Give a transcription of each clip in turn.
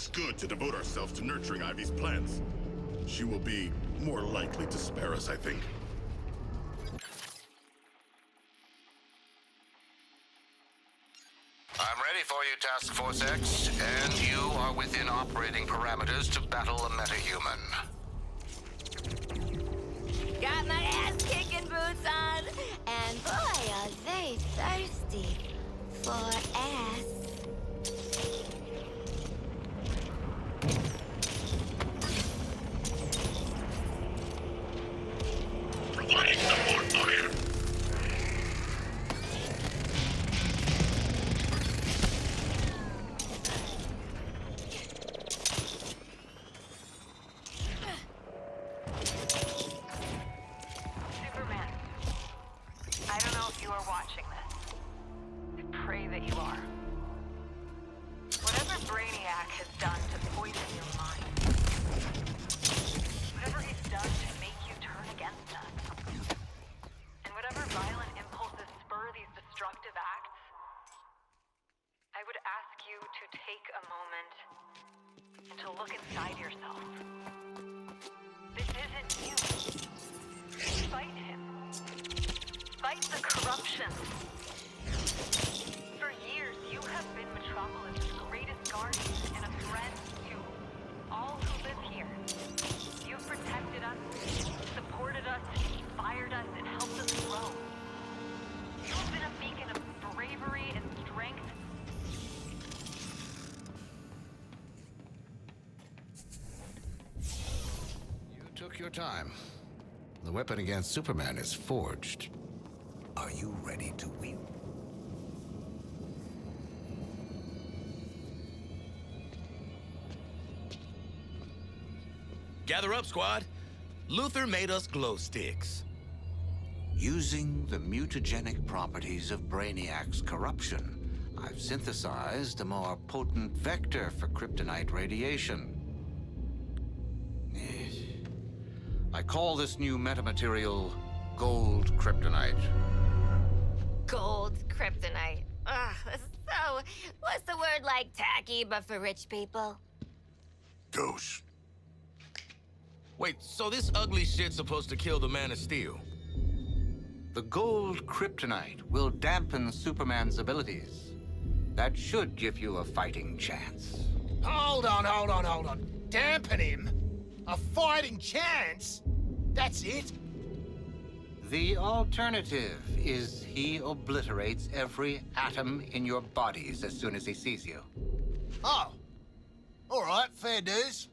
It's good to devote ourselves to nurturing Ivy's plans. She will be more likely to spare us, I think. I'm ready for you, Task Force X, and you are within operating parameters to battle a metahuman. Got my ass-kicking boots on, and boy, are they thirsty for ass. Providing support function. Superman, I don't know if you are watching this. I pray that you are. Whatever Brainiac has done to poison your mind, whatever he's done to make you turn against us, and whatever violent impulses spur these destructive acts, I would ask you to take a moment and to look inside yourself. This isn't you. Fight him. Fight the corruption. For years, you have been Metropolis' greatest guardian and a friend to all who live here. You've protected us, supported us, inspired us, and helped us grow. You've been a beacon of bravery and strength. You took your time. The weapon against Superman is forged. Are you ready to wield? Gather up, squad. Luther made us glow sticks. Using the mutagenic properties of Brainiac's corruption, I've synthesized a more potent vector for kryptonite radiation. I call this new metamaterial gold kryptonite. Gold kryptonite. Ugh, so, what's the word like tacky but for rich people? Gauche. Wait, so this ugly shit's supposed to kill the Man of Steel? The gold kryptonite will dampen Superman's abilities. That should give you a fighting chance. Hold on. Dampen him? A fighting chance? That's it? The alternative is he obliterates every atom in your bodies as soon as he sees you. Oh. All right, fair dues.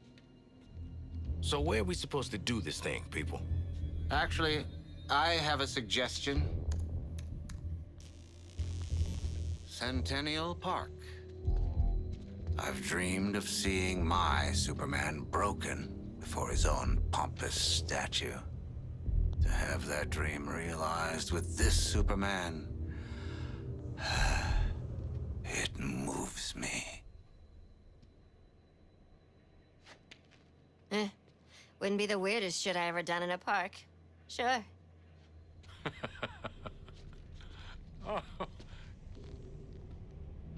So where are we supposed to do this thing, people? Actually, I have a suggestion. Centennial Park. I've dreamed of seeing my Superman broken before his own pompous statue. To have that dream realized with this Superman, it moves me. Wouldn't be the weirdest shit I ever done in a park. Sure.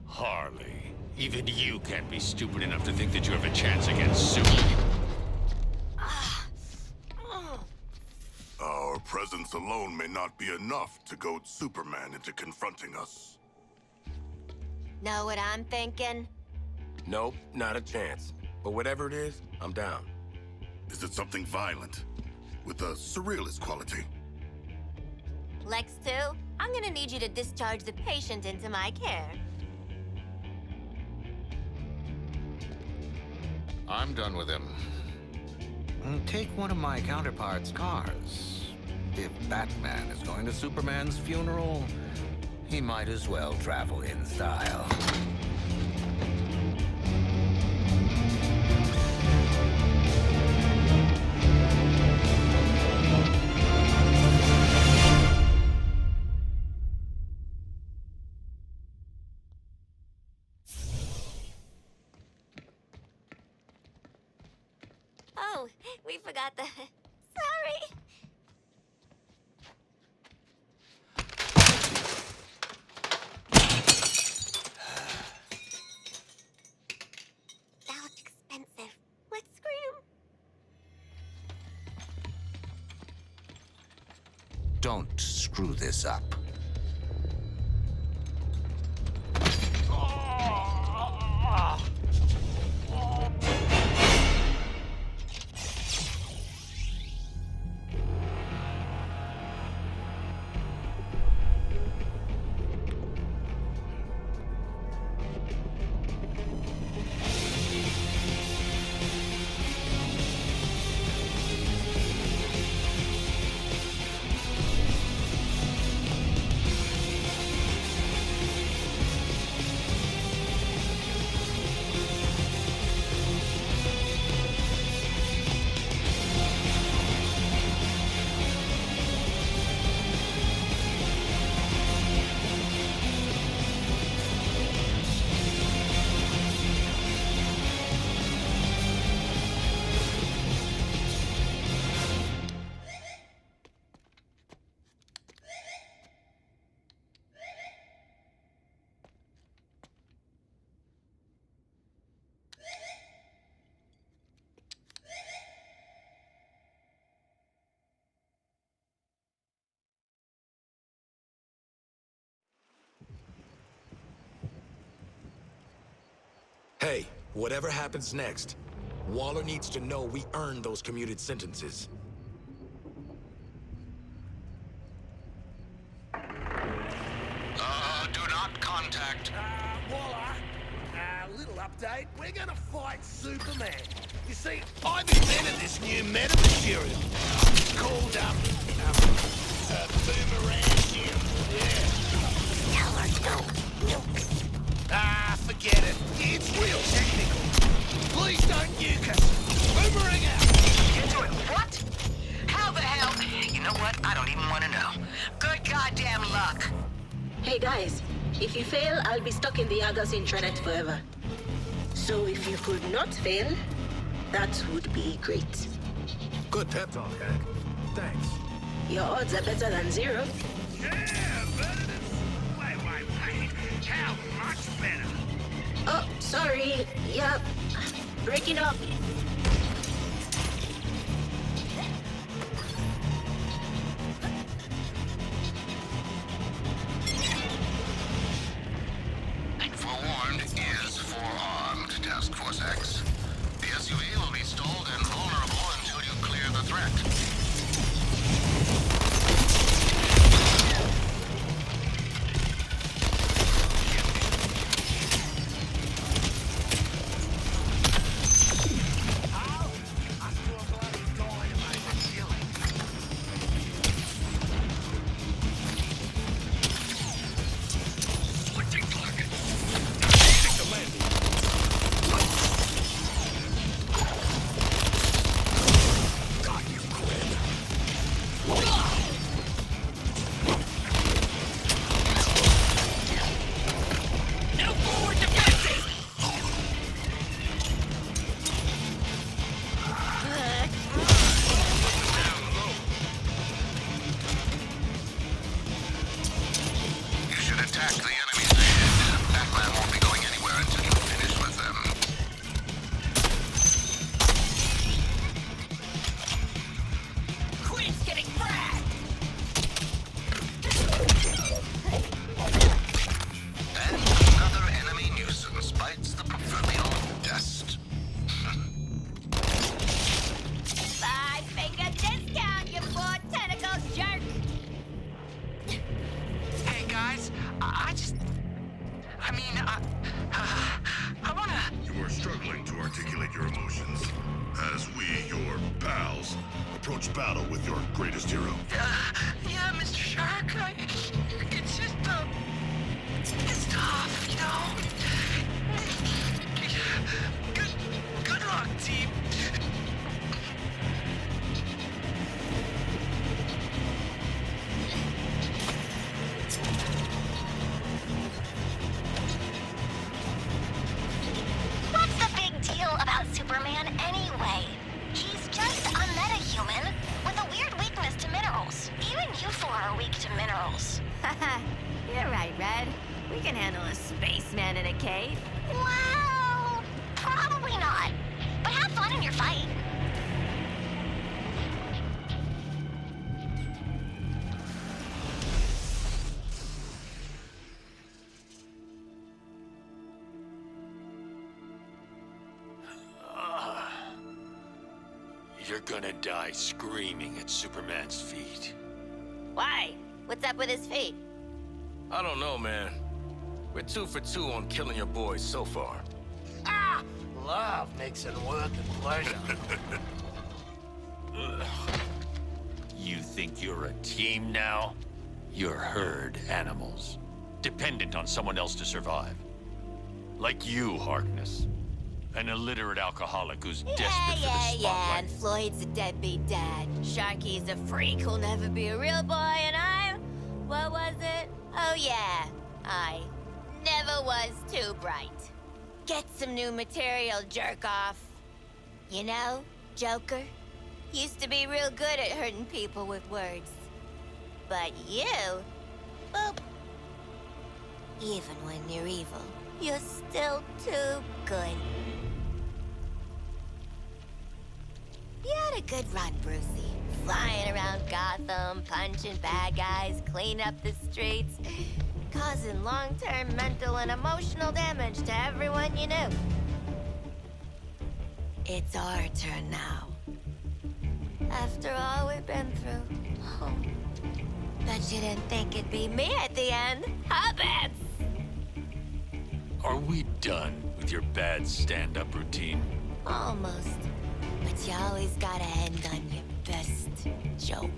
Harley, even you can't be stupid enough to think that you have a chance against Superman. Our presence alone may not be enough to goad Superman into confronting us. Know what I'm thinking? Nope, not a chance. But whatever it is, I'm down. Is it something violent? With a surrealist quality? Lex 2, I'm gonna need you to discharge the patient into my care. I'm done with him. Take one of my counterpart's cars. If Batman is going to Superman's funeral, he might as well travel in style. Oh, we forgot the... Sorry. Alex. don't screw this up. Hey, whatever happens next, Waller needs to know we earned those commuted sentences. Do not contact. Waller, little update. We're gonna fight Superman. You see, I've invented this new meta material. It's called, Boomerang. Yeah. Forget it. It's real technical. Please don't nuke us. Boomerang out. Into it. What? How the hell? You know what? I don't even want to know. Good goddamn luck. Hey guys, if you fail, I'll be stuck in the Argus intranet forever. So if you could not fail, that would be great. Good pep talk, Hank. Thanks. Your odds are better than 0. Yeah, better than... Wait. How much better? Oh, sorry. Yeah, breaking up. Forewarned is forearmed, Task Force X. The SUV will be stalled and vulnerable until you clear the threat. Approach battle with your greatest hero. Yeah, Mr. Shark, it's just, it's tough, you know? Good luck, team. What's the big deal about Superman anyway? He's just a metahuman with a weird weakness to minerals. Even you four are weak to minerals. Haha, you're right, Red. We can handle a spaceman in a cave. Well, probably not. But have fun in your fight. gonna die screaming at Superman's feet. Why? What's up with his feet? I don't know, man. We're 2 for 2 on killing your boys so far. Ah! Love mixing work and pleasure. You think you're a team now? You're herd animals, dependent on someone else to survive. Like you, Harkness. An illiterate alcoholic who's desperate for the spotlight. And Floyd's a deadbeat dad. Sharky's a freak who'll never be a real boy, and I'm... What was it? Oh yeah, I never was too bright. Get some new material, jerk off. You know, Joker used to be real good at hurting people with words. But you, boop. Even when you're evil, you're still too good. You had a good run, Brucey. Flying around Gotham, punching bad guys, cleaning up the streets, causing long-term mental and emotional damage to everyone you knew. It's our turn now. After all we've been through. Oh. Bet you didn't think it'd be me at the end, huh, Bats? Are we done with your bad stand-up routine? Almost. But you always gotta end on your best joke.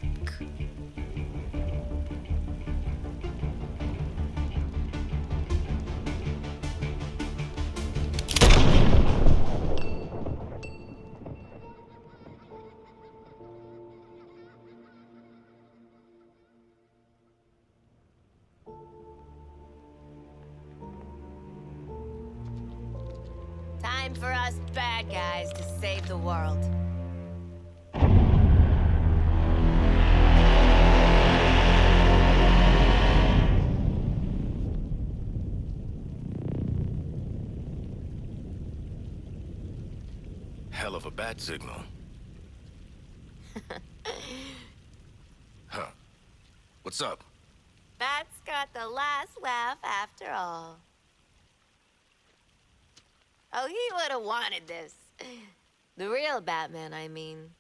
Time for us bad guys to save the world. Hell of a bat signal. Huh. What's up? Bat's got the last laugh after all. Oh, he would have wanted this. The real Batman, I mean.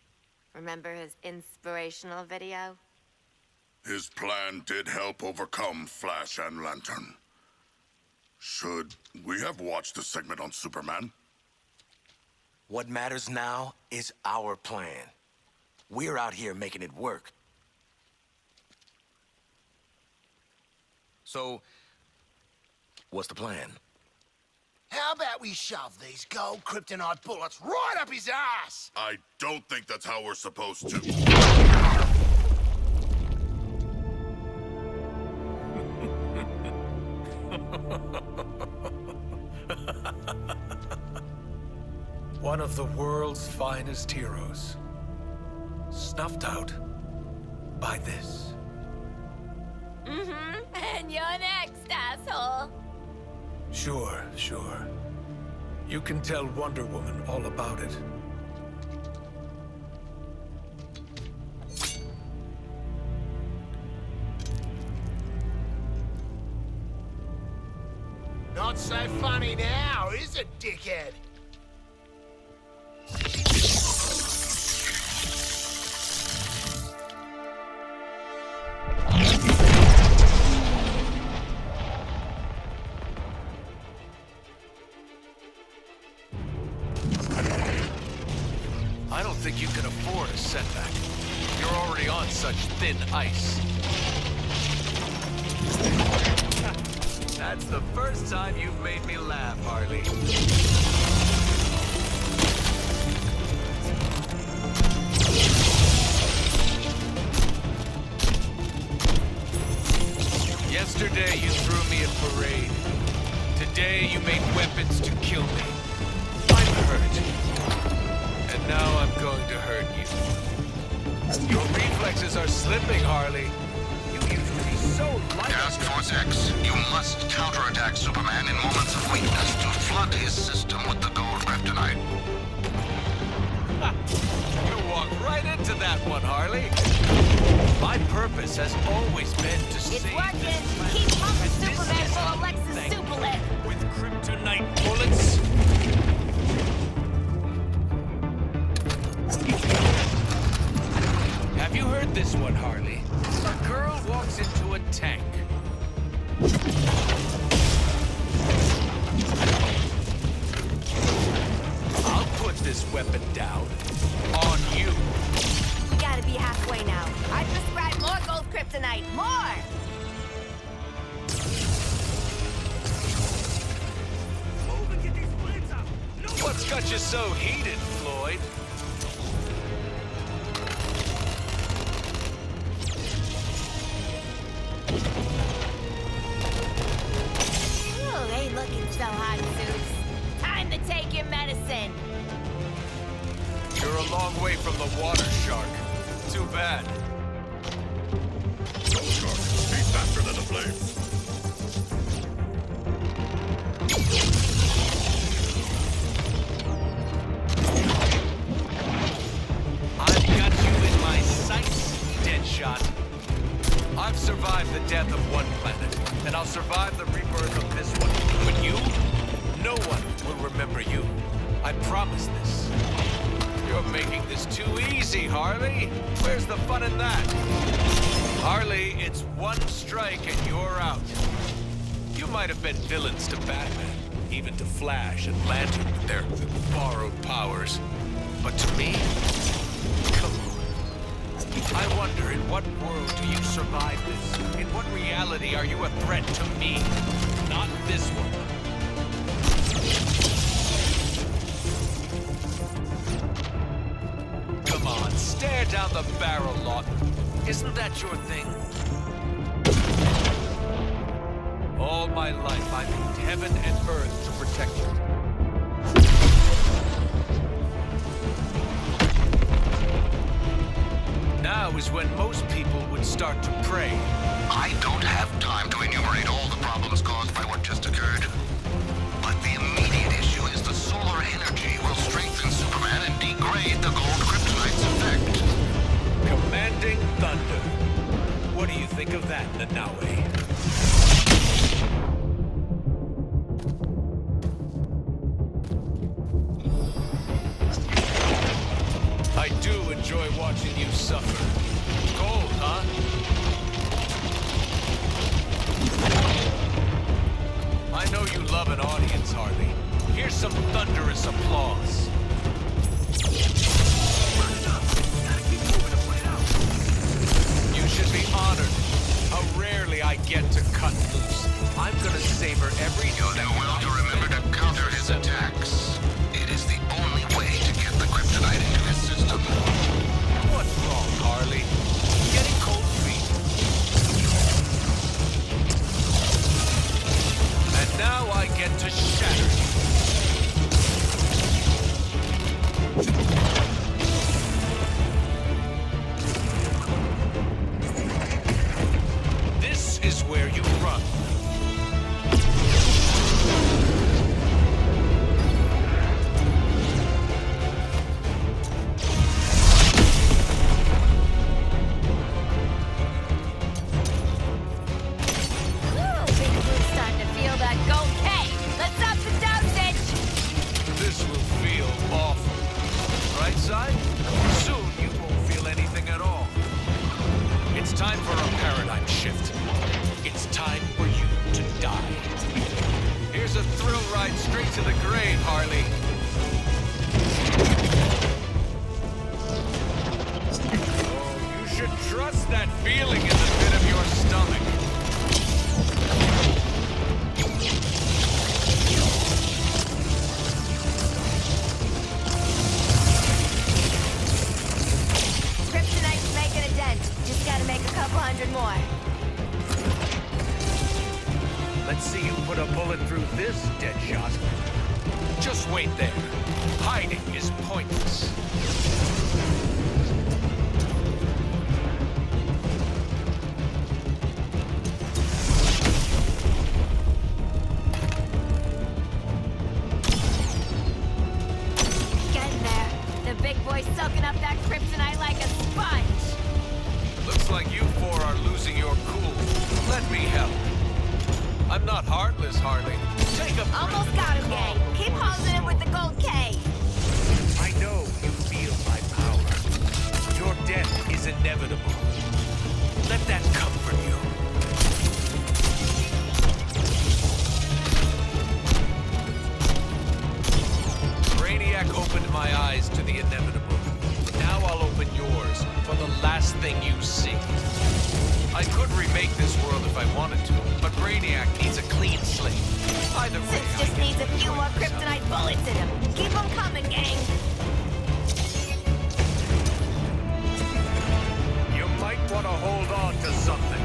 Remember his inspirational video? His plan did help overcome Flash and Lantern. Should we have watched the segment on Superman? What matters now is our plan. We're out here making it work. So, what's the plan? How about we shove these gold kryptonite bullets right up his ass? I don't think that's how we're supposed to. One of the world's finest heroes. Snuffed out by this. Mm-hmm. And you're next, asshole. Sure. You can tell Wonder Woman all about it. Not so funny now, is it, dickhead? I don't think you can afford a setback. You're already on such thin ice. That's the first time you've made me laugh, Harley. Yesterday you threw me a parade. Today you made weapons to kill me. I'm hurt. And now I'm going to hurt you. Your reflexes are slipping, Harley. You used to be so light. Task Force X, you must counterattack Superman in moments of weakness to flood his system with the gold kryptonite. You walked right into that one, Harley. My purpose has always been to It's save working. this planet. Keep pumping And this Superman is full how of you Lexus think. Superlet. With kryptonite bullets. this one, Harley. A girl walks into a tank. I'll put this weapon down. On you. We gotta be halfway now. I prescribe more gold kryptonite. More! Move and get these flames up! No! What's got you so heated, Floyd? Ooh, ain't looking so hot, Zeus. Time to take your medicine. You're a long way from the water, Shark. Too bad. Go, Shark. Be faster than the flames. I've got you in my sights, Deadshot. I've survived the death of one planet, and I'll survive the rebirth of this one. But you? No one will remember you. I promise this. You're making this too easy, Harley. Where's the fun in that? Harley, it's one strike and you're out. You might have been villains to Batman, even to Flash and Lantern with their borrowed powers. But to me, come on. I wonder, in what world do you survive this? In what reality are you a threat to me? Not this one. Come on, stare down the barrel, Lawton. Isn't that your thing? All my life, I've moved heaven and earth to protect you. Now is when most people would start to pray. I don't have time to enumerate all the problems caused by what just occurred. But the immediate issue is the solar energy will strengthen Superman and degrade the gold kryptonite's effect. Commanding thunder. What do you think of that, Nanaue? I do enjoy watching you suffer. Gold, huh? I know you love an audience, Harley. Here's some thunderous applause. You should be honored. How rarely I get to cut loose. I'm gonna savor every You'll do well to remember to counter his attacks. It is the only way to get the kryptonite into his system. What's wrong, Harley? Getting cold feet. And now I get to shatter you. This is where you run. Let's see you put a bullet through this, Deadshot. Just wait there. Hiding is pointless. Getting there. The big boy's soaking up that kryptonite like a sponge. Looks like you four are losing your cool. Let me help. I'm not heartless, Harley. Take a breath. Almost got him, gang. Keep holding it with the gold K. I know you feel my power. Your death is inevitable. Let that comfort you. Brainiac opened my eyes to the inevitable. Now I'll open yours for the last thing you see. I could remake this world if I wanted to, but Brainiac needs a clean slate. Either way, Since just needs a few more kryptonite bullets in him. Keep them coming, gang. You might want to hold on to something.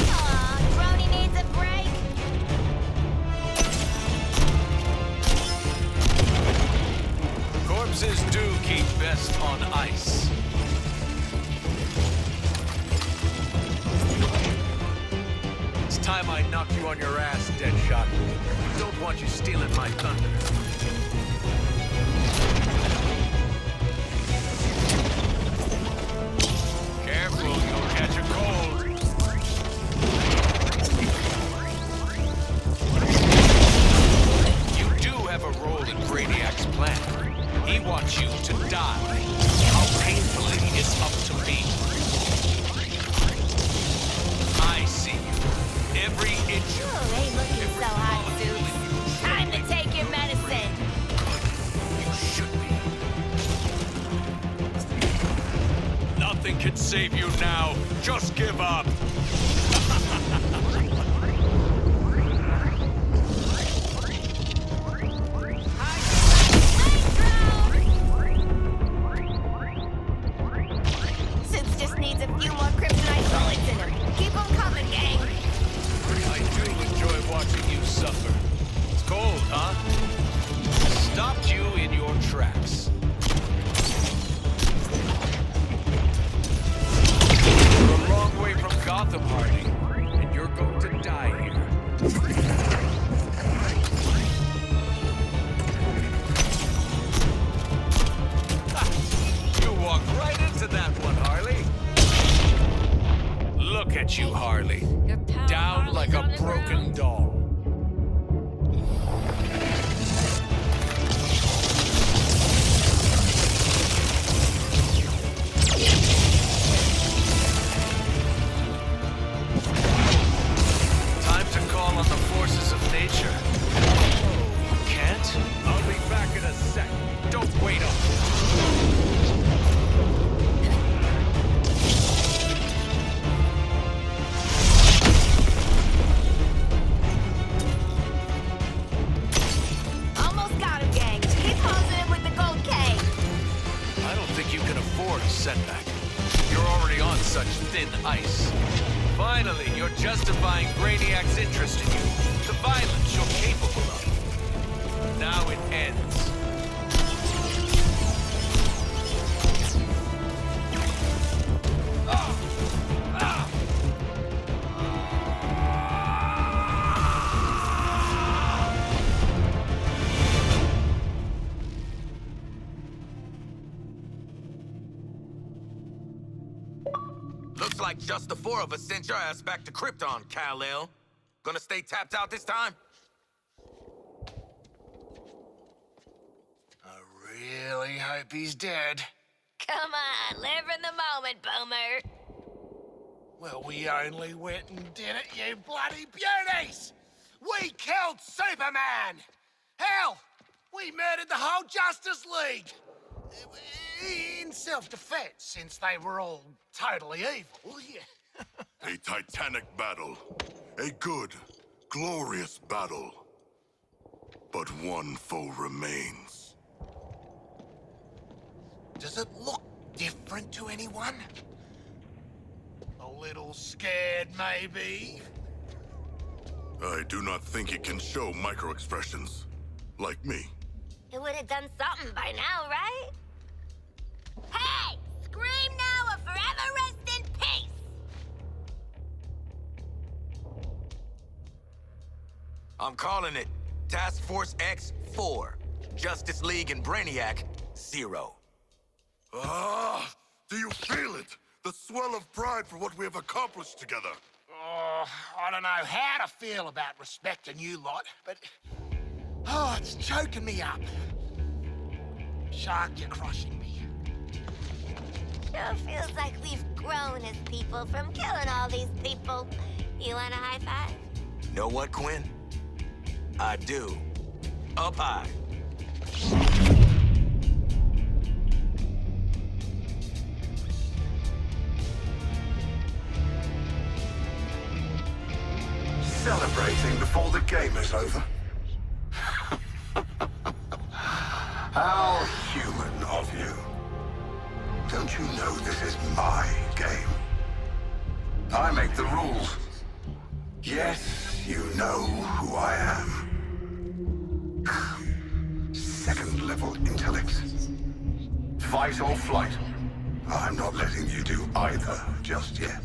Aw, Brony needs a break. Corpses do keep best on ice. It's time I knocked you on your ass, Deadshot. Don't want you stealing my thunder. Careful, you'll catch a cold. You do have a role in Brainiac's plan. He wants you to die. How painfully is up to me. I see you. Every inch of Ooh, ain't looking so hot, Suits. Time to take your medicine. you should be. Nothing can save you now. Just give up. Since just needs a few more kryptonite bullets in him. Keep them coming, gang. I do enjoy watching you suffer. It's cold, huh? Stopped you in your tracks. You're a long way from Gotham, Harley, and you're going to die here. You walked right into that one, Harley. Look at you, Harley. Down like a broken doll. Time to call on the forces of nature. Oh, you can't? I'll be back in a sec. Don't wait up. Almost got him, gang. Keep closing him with the gold K. I don't think you can afford a setback. You're already on such thin ice. Finally, you're justifying Brainiac's interest in you. The violence you're capable of. Now it ends. Looks like just the four of us sent your ass back to Krypton, Kal-El. Gonna stay tapped out this time? I really hope he's dead. Come on, live in the moment, Boomer. Well, we only went and did it, you bloody beauties! We killed Superman! Hell, we murdered the whole Justice League! In self-defense, since they were all totally evil, yeah. A titanic battle. A good, glorious battle. But one foe remains. Does it look different to anyone? A little scared, maybe? I do not think it can show micro-expressions. Like me. It would have done something by now, right? Hey! Scream now or forever rest in peace! I'm calling it Task Force X-4. Justice League and Brainiac, 0. Ah! Do you feel it? The swell of pride for what we have accomplished together. Oh, I don't know how to feel about respecting you lot, but Oh, it's choking me up. Shark, you're crushing me. Sure feels like we've grown as people from killing all these people. You want a high five? Know what, Quinn? I do. Up high. Celebrating before the game is over? How human of you. Don't you know this is my game? I make the rules. Yes, you know who I am. Second level intellect. Fight or flight. I'm not letting you do either just yet.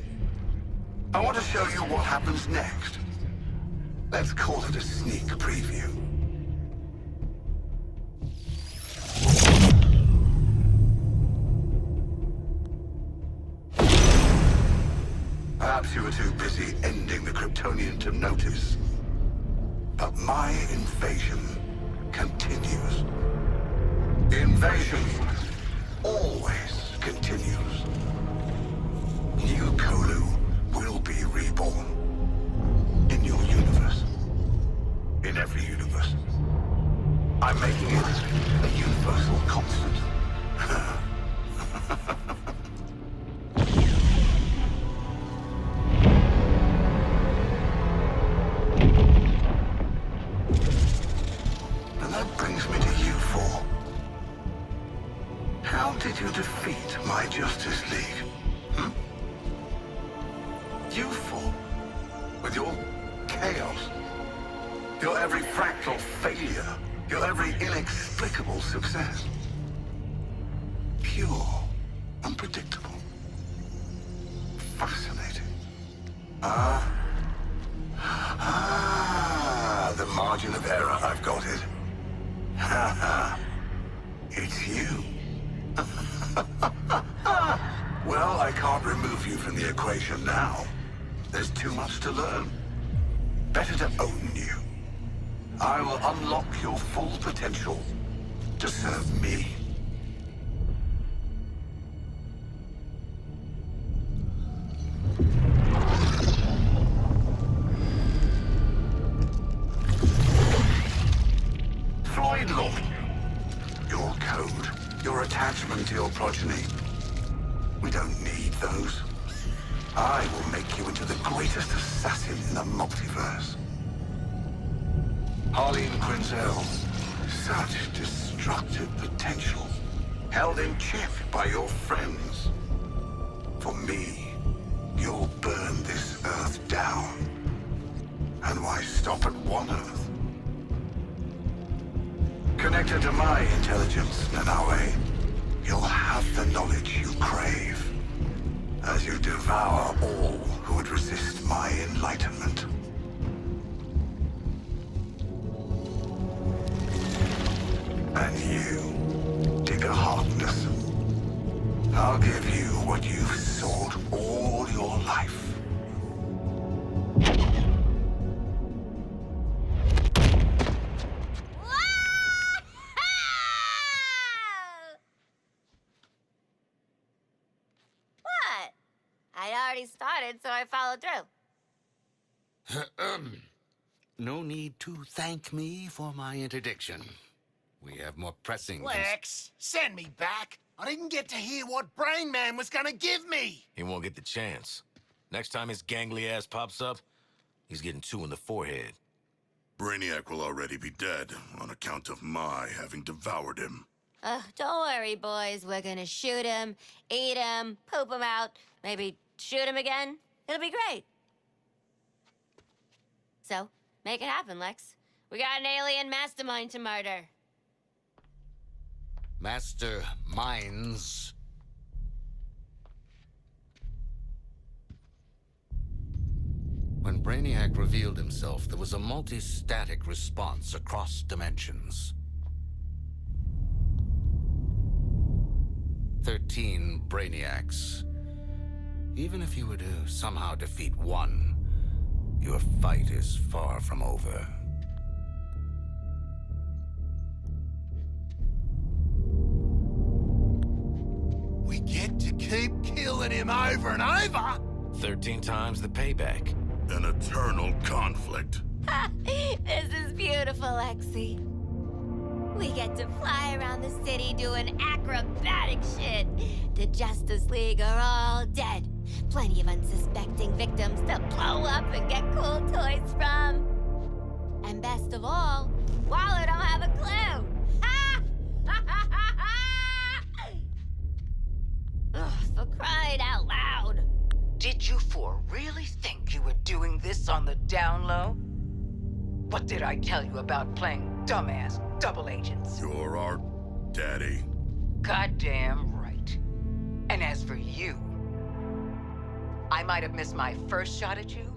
I want to show you what happens next. Let's call it a sneak preview. Perhaps you were too busy ending the Kryptonian to notice. But my invasion continues. The invasion always continues. New Kolu will be reborn. In your universe. In every universe. I'm making it a universal constant. And that brings me to you four. How did you defeat my Justice League? You four. With your chaos, your every fractal failure, your every inexplicable success. Pure, unpredictable, fascinating. The margin of error, I've got it. It's you. Well, I can't remove you from the equation now. There's too much to learn. Better to own you. I will unlock your full potential to serve me. Floyd Law. Your code, your attachment to your progeny. We don't need those. I will make you into the greatest assassin in the multiverse. Harley Quinn, such destructive potential, held in check by your friends. For me, you'll burn this Earth down. And why stop at one Earth? Connected to my intelligence, Nanawe, you'll have the knowledge you crave. As you devour all who would resist my enlightenment. And you, Digger Harkness, I'll give you what you've sought all your life. I'd already started, so I followed through. No need to thank me for my interdiction. We have more pressing... Lex, send me back. I didn't get to hear what Brain Man was gonna give me. He won't get the chance. Next time his gangly ass pops up, he's getting 2 in the forehead. Brainiac will already be dead on account of my having devoured him. Don't worry, boys. We're gonna shoot him, eat him, poop him out, maybe shoot him again. It'll be great. So, make it happen, Lex. We got an alien mastermind to murder. Master minds. When Brainiac revealed himself, there was a multi-static response across dimensions. 13 Brainiacs. Even if you were to somehow defeat one, your fight is far from over. keep killing him over and over. 13 times the payback. An eternal conflict. This is beautiful, Lexi. We get to fly around the city doing acrobatic shit. The Justice League are all dead. Plenty of unsuspecting victims to blow up and get cool toys from. And best of all, Waller don't have a clue. Ugh, for crying out loud. Did you four really think you were doing this on the down low? What did I tell you about playing dumbass double agents? You're our daddy. Goddamn right. And as for you, I might have missed my first shot at you,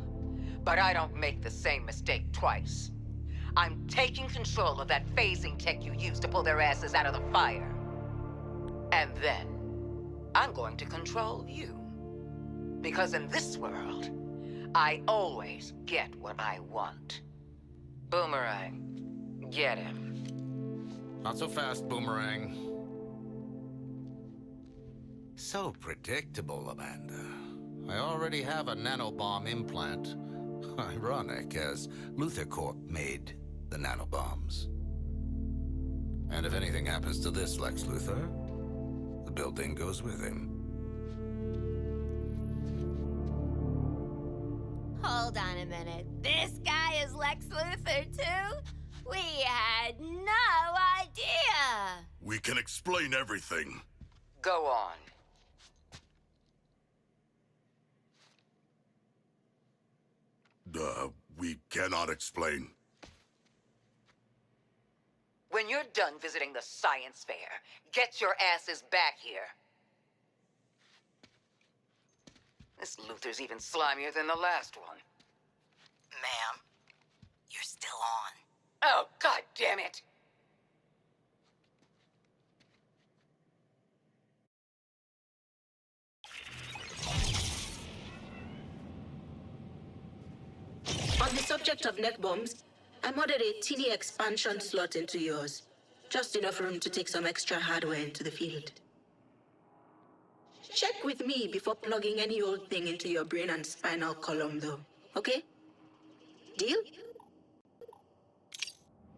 but I don't make the same mistake twice. I'm taking control of that phasing tech you used to pull their asses out of the fire. And then, I'm going to control you. Because in this world, I always get what I want. Boomerang, get him. Not so fast, Boomerang. So predictable, Amanda. I already have a nanobomb implant. Ironic, as Luthor Corp made the nanobombs. And if anything happens to this Lex Luthor, the building goes with him. Hold on a minute. This guy is Lex Luthor, too? We had no idea. We can explain everything. Go on. We cannot explain. When you're done visiting the science fair, get your asses back here. This Luthor's even slimier than the last one. Ma'am, you're still on. Oh, God damn it! On the subject of neck bombs, I modded a teeny expansion slot into yours. Just enough room to take some extra hardware into the field. Check with me before plugging any old thing into your brain and spinal column, though. Okay? Deal?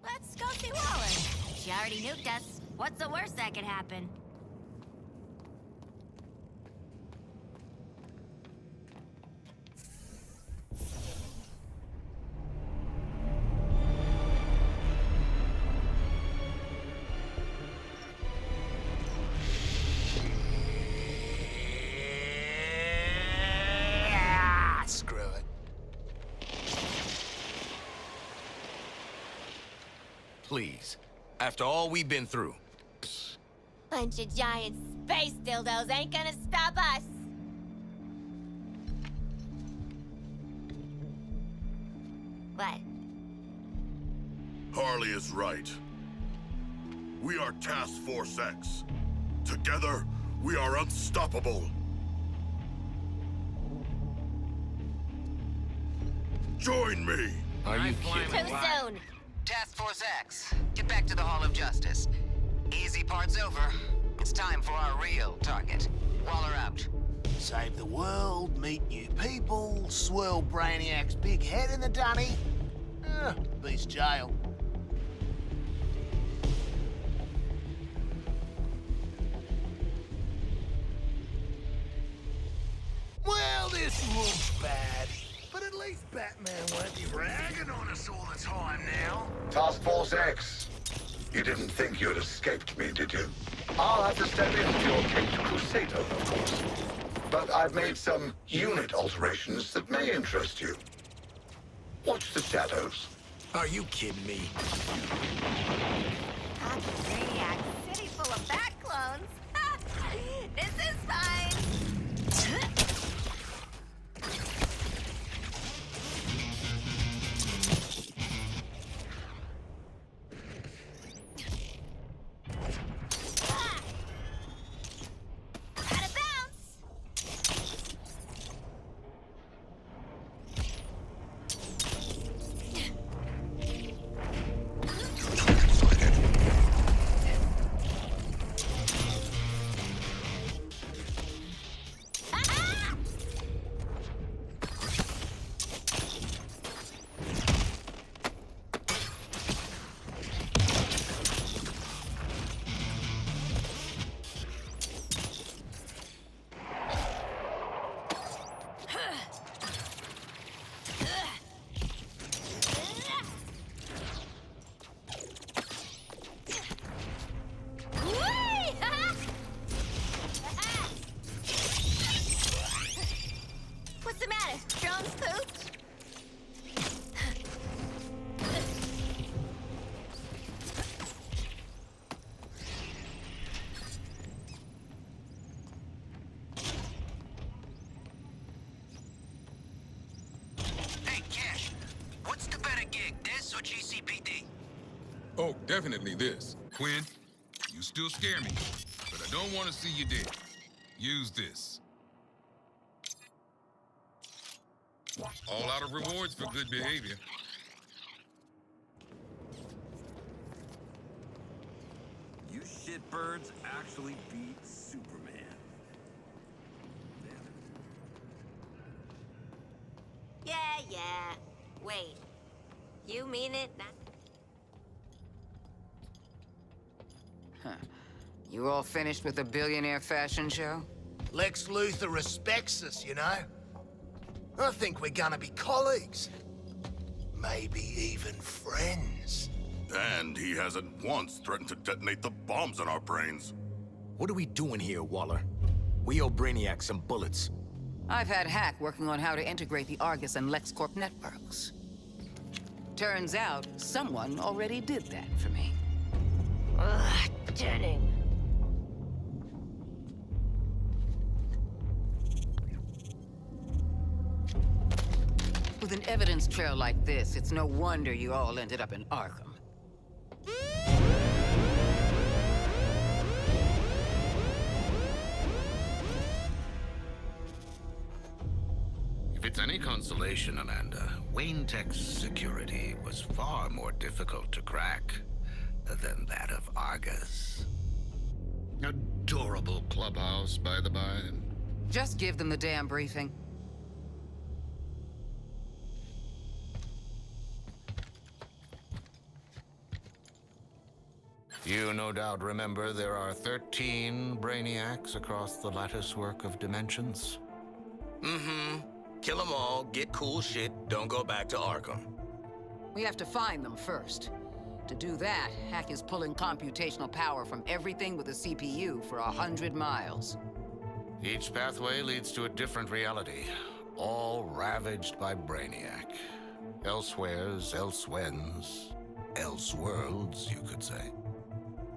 Let's go see Waller. She already nuked us. What's the worst that could happen? Screw it. Please. After all we've been through. Bunch of giant space dildos ain't gonna stop us. What? Harley is right. We are Task Force X. Together, we are unstoppable. Join me! Are you kidding? Too soon. Task Force X, get back to the Hall of Justice. Easy part's over. It's time for our real target. Waller out. Save the world, meet new people, swirl Brainiac's big head in the dunny. Beast jail. Well, this looks bad. But at least Batman won't be ragging on us all the time now. Task Force X. You didn't think you'd escaped me, did you? I'll have to step in for your Caped Crusader, of course. But I've made some unit alterations that may interest you. Watch the shadows. Are you kidding me? Brainiac, city full of bat clones. This is fine. Oh, definitely this. Quinn, you still scare me, but I don't want to see you dead. Use this. All out of rewards for good behavior. You shitbirds actually beat Superman. Yeah, yeah. Wait. You mean it? Huh. You all finished with the billionaire fashion show? Lex Luthor respects us, you know? I think we're gonna be colleagues. Maybe even friends. And he hasn't once threatened to detonate the bombs in our brains. What are we doing here, Waller? We owe Brainiac some bullets. I've had Hack working on how to integrate the Argus and LexCorp networks. Turns out, someone already did that for me. Ugh, Jennings. With an evidence trail like this, it's no wonder you all ended up in Arkham. If it's any consolation, Amanda, Wayne Tech's security was far more difficult to crack than that of Argus. Adorable clubhouse, by the by. Just give them the damn briefing. You no doubt remember there are 13 Brainiacs across the latticework of dimensions. Mm-hmm. Kill them all, get cool shit, don't go back to Arkham. We have to find them first. To do that, Hack is pulling computational power from everything with a CPU for 100 miles. Each pathway leads to a different reality, all ravaged by Brainiac. Elsewheres, elsewhens, elseworlds, you could say.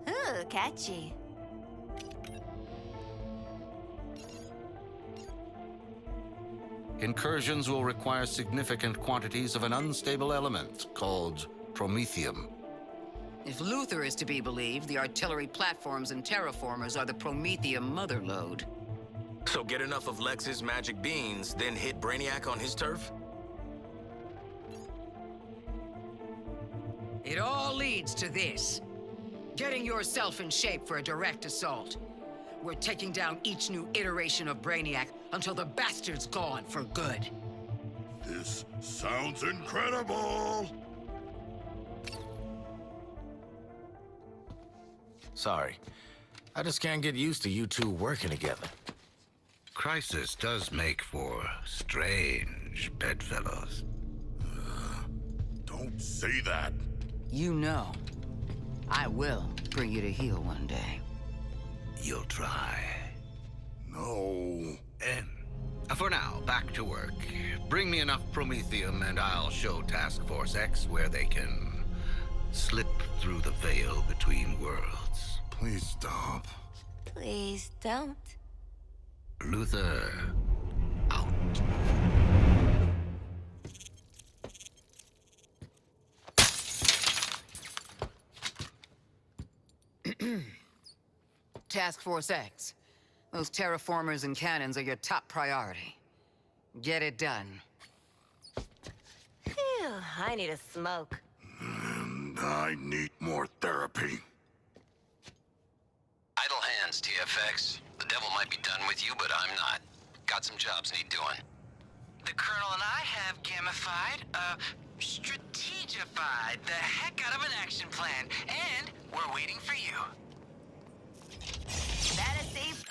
Ooh, catchy. Incursions will require significant quantities of an unstable element called promethium. If Luthor is to be believed, the artillery platforms and terraformers are the promethium motherlode. So get enough of Lex's magic beans, then hit Brainiac on his turf? It all leads to this. Getting yourself in shape for a direct assault. We're taking down each new iteration of Brainiac until the bastard's gone for good. This sounds incredible! Sorry. I just can't get used to you two working together. Crisis does make for strange bedfellows. Don't say that. You know, I will bring you to heel one day. You'll try. No. For now, back to work. Bring me enough promethium and I'll show Task Force X where they can slip through the veil between worlds. Please stop. Please don't. Luthor, out. Task Force X. Those terraformers and cannons are your top priority. Get it done. Phew, I need a smoke. And I need more therapy. Idle hands, TFX. The devil might be done with you, but I'm not. Got some jobs need doing. The Colonel and I have gamified, strategified the heck out of an action plan, and we're waiting for you. That is safe.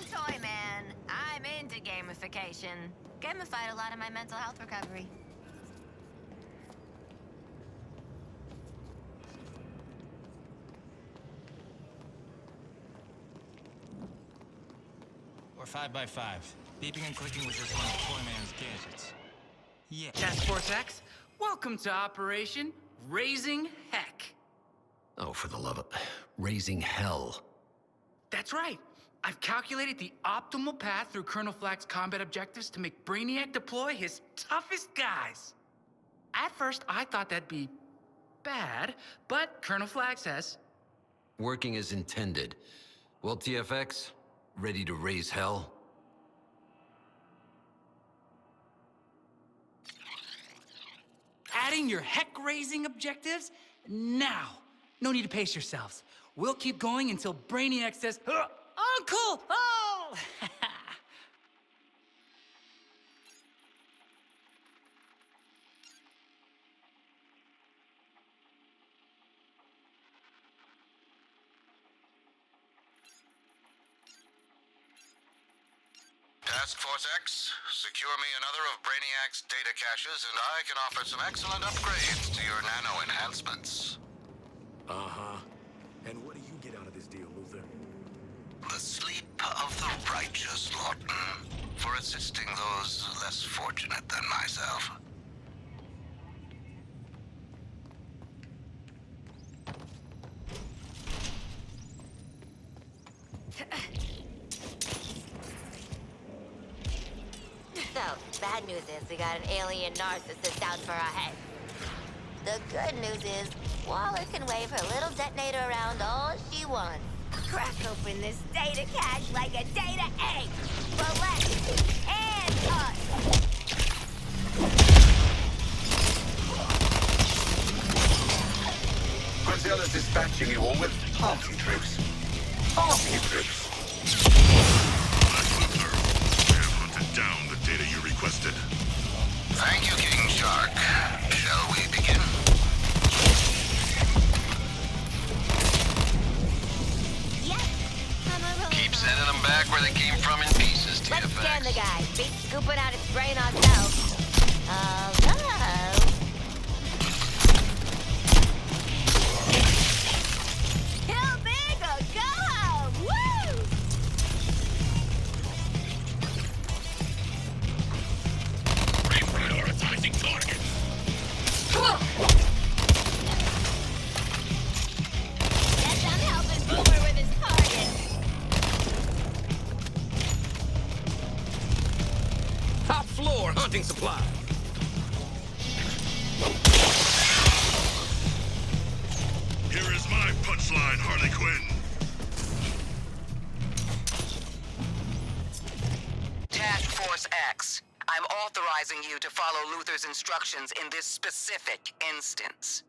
Toy man. I'm into gamification. Gamified a lot of my mental health recovery. 5x5. Beeping and clicking was just one of poor man's gadgets. Yeah. Task Force X, welcome to Operation Raising Heck. Oh, for the love of... raising hell. That's right. I've calculated the optimal path through Colonel Flack's combat objectives to make Brainiac deploy his toughest guys. At first, I thought that'd be bad, but Colonel Flack says... Working as intended. Well, TFX, ready to raise hell? Adding your heck-raising objectives? Now! No need to pace yourselves. We'll keep going until Brainiac says, Uncle! Oh! Task Force X, secure me another of Brainiac's data caches, and I can offer some excellent upgrades to your nano enhancements. Uh-huh. And what do you get out of this deal, Luther? The sleep of the righteous, Lawton, for assisting those less fortunate than myself. So, bad news is we got an alien narcissist out for our head. The good news is Waller can wave her little detonator around all she wants. Crack open this data cache like a data egg for Lex and us. Godzilla's dispatching you all with party troops. Party troops. Down the data you requested. Thank you, King Shark. Shall we begin? Yes, Keep sending them back where they came from in pieces, TFX. let's scan the guy. Beat scooping out its brain ourselves. Although... Kill big or go home! Woo! Reprioritizing target. Guess I'm helping Boomer with his target. Top floor hunting supply. Here is my punchline, Harley Quinn. Task Force X, I'm authorizing you to follow Luther's instructions in this specific instance.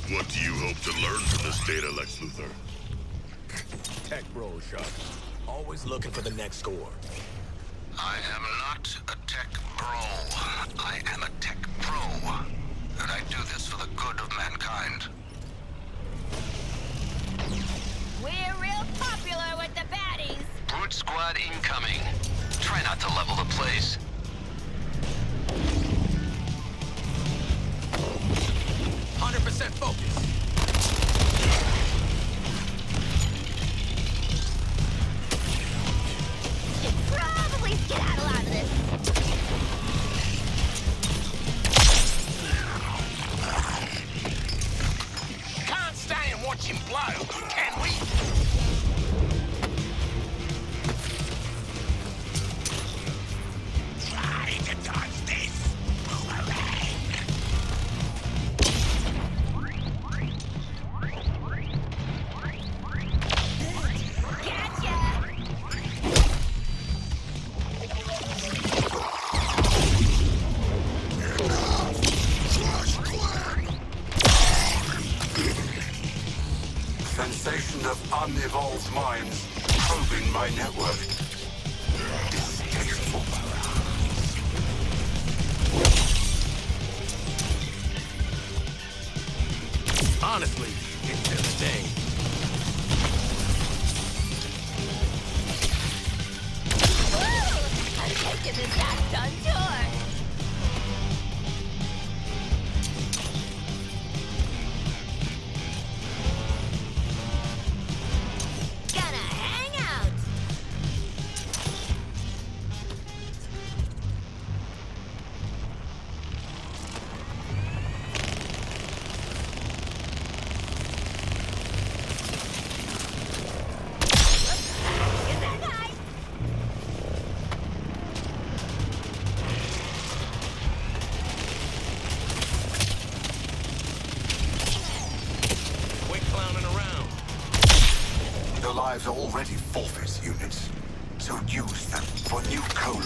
What do you hope to learn from this data, Lex Luthor? Tech bro, Shark. Always looking for the next score. I am not a tech bro. I am a tech pro. And I do this for the good of mankind. We're real popular with the baddies. Brute squad incoming. Try not to level the place. Focus. Should probably skedaddle out of this. Can't stay and watch him blow, can we? Try to dodge this, Boomerang. Sensation of unevolved minds probing my network. Distasteful. Honestly, it's just a day. Woo! I'm taking this act on tour. Gonna archives already forfeit units, so use them for new coal.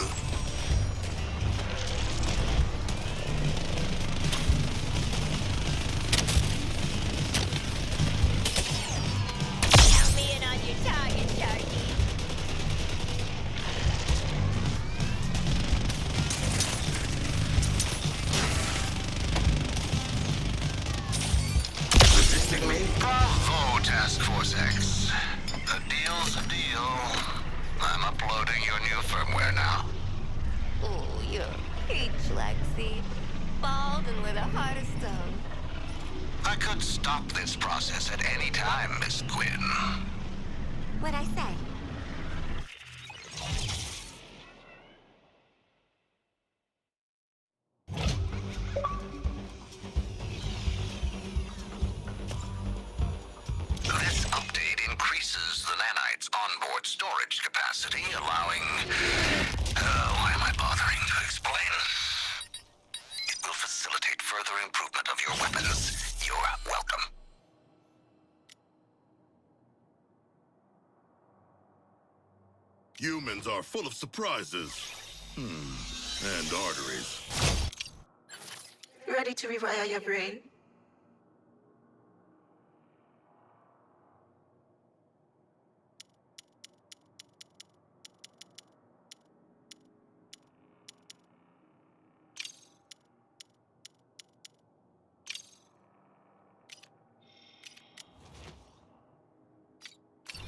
Count me in on your target, Sharky. Resisting me? Bravo, Task Force X. The deal's a deal. I'm uploading your new firmware now. Ooh, you're a peach, Lexi. Bald and with a heart of stone. I could stop this process at any time, Miss Quinn. What'd I say? This update increases the nanites' onboard storage capacity, allowing... why am I bothering to explain? It will facilitate further improvement of your weapons. You're welcome. Humans are full of surprises. And arteries. Ready to rewire your brain?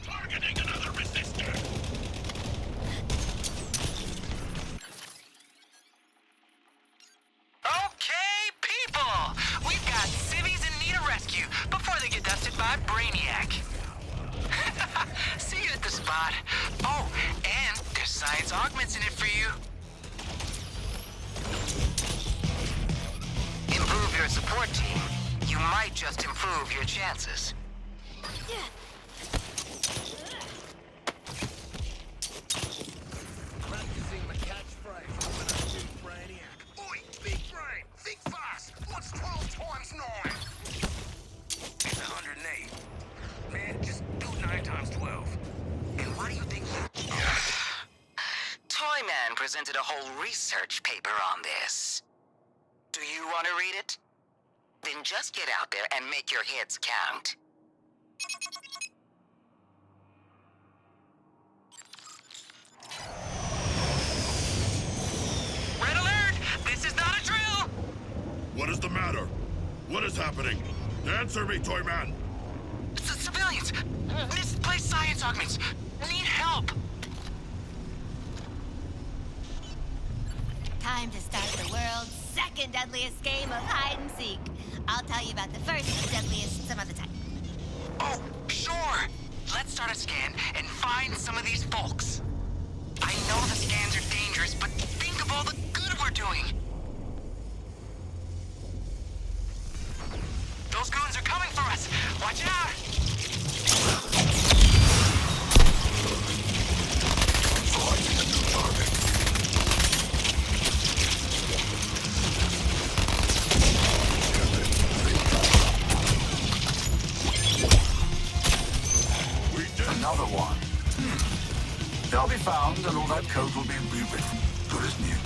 Targeting another resistor. Okay, people! We've got civvies in need of rescue before they get dusted by Brainiac. See you at the spot. Oh, and there's science augments in it for you. Improve your support team. You might just improve your chances. Practicing my catchphrase when I shoot Brainiac. Oi, big brain, think fast. What's 12 times 9? It's 108. Man, just do 9 times 12. And why do you think Toyman presented a whole research paper on this. Do you want to read it? Then just get out there and make your hits count. Red alert! This is not a drill! What is the matter? What is happening? Answer me, Toyman! Civilians! Misplaced science augments! Need help! Time to start the world's second deadliest game of hide and seek. I'll tell you about the first and deadliest some other time. Oh, sure! Let's start a scan and find some of these folks. I know the scans are dangerous, but think of all the good we're doing. Those goons are coming for us! Watch out! Finding a new target. Another one. They'll be found and all that code will be rewritten. Good as new.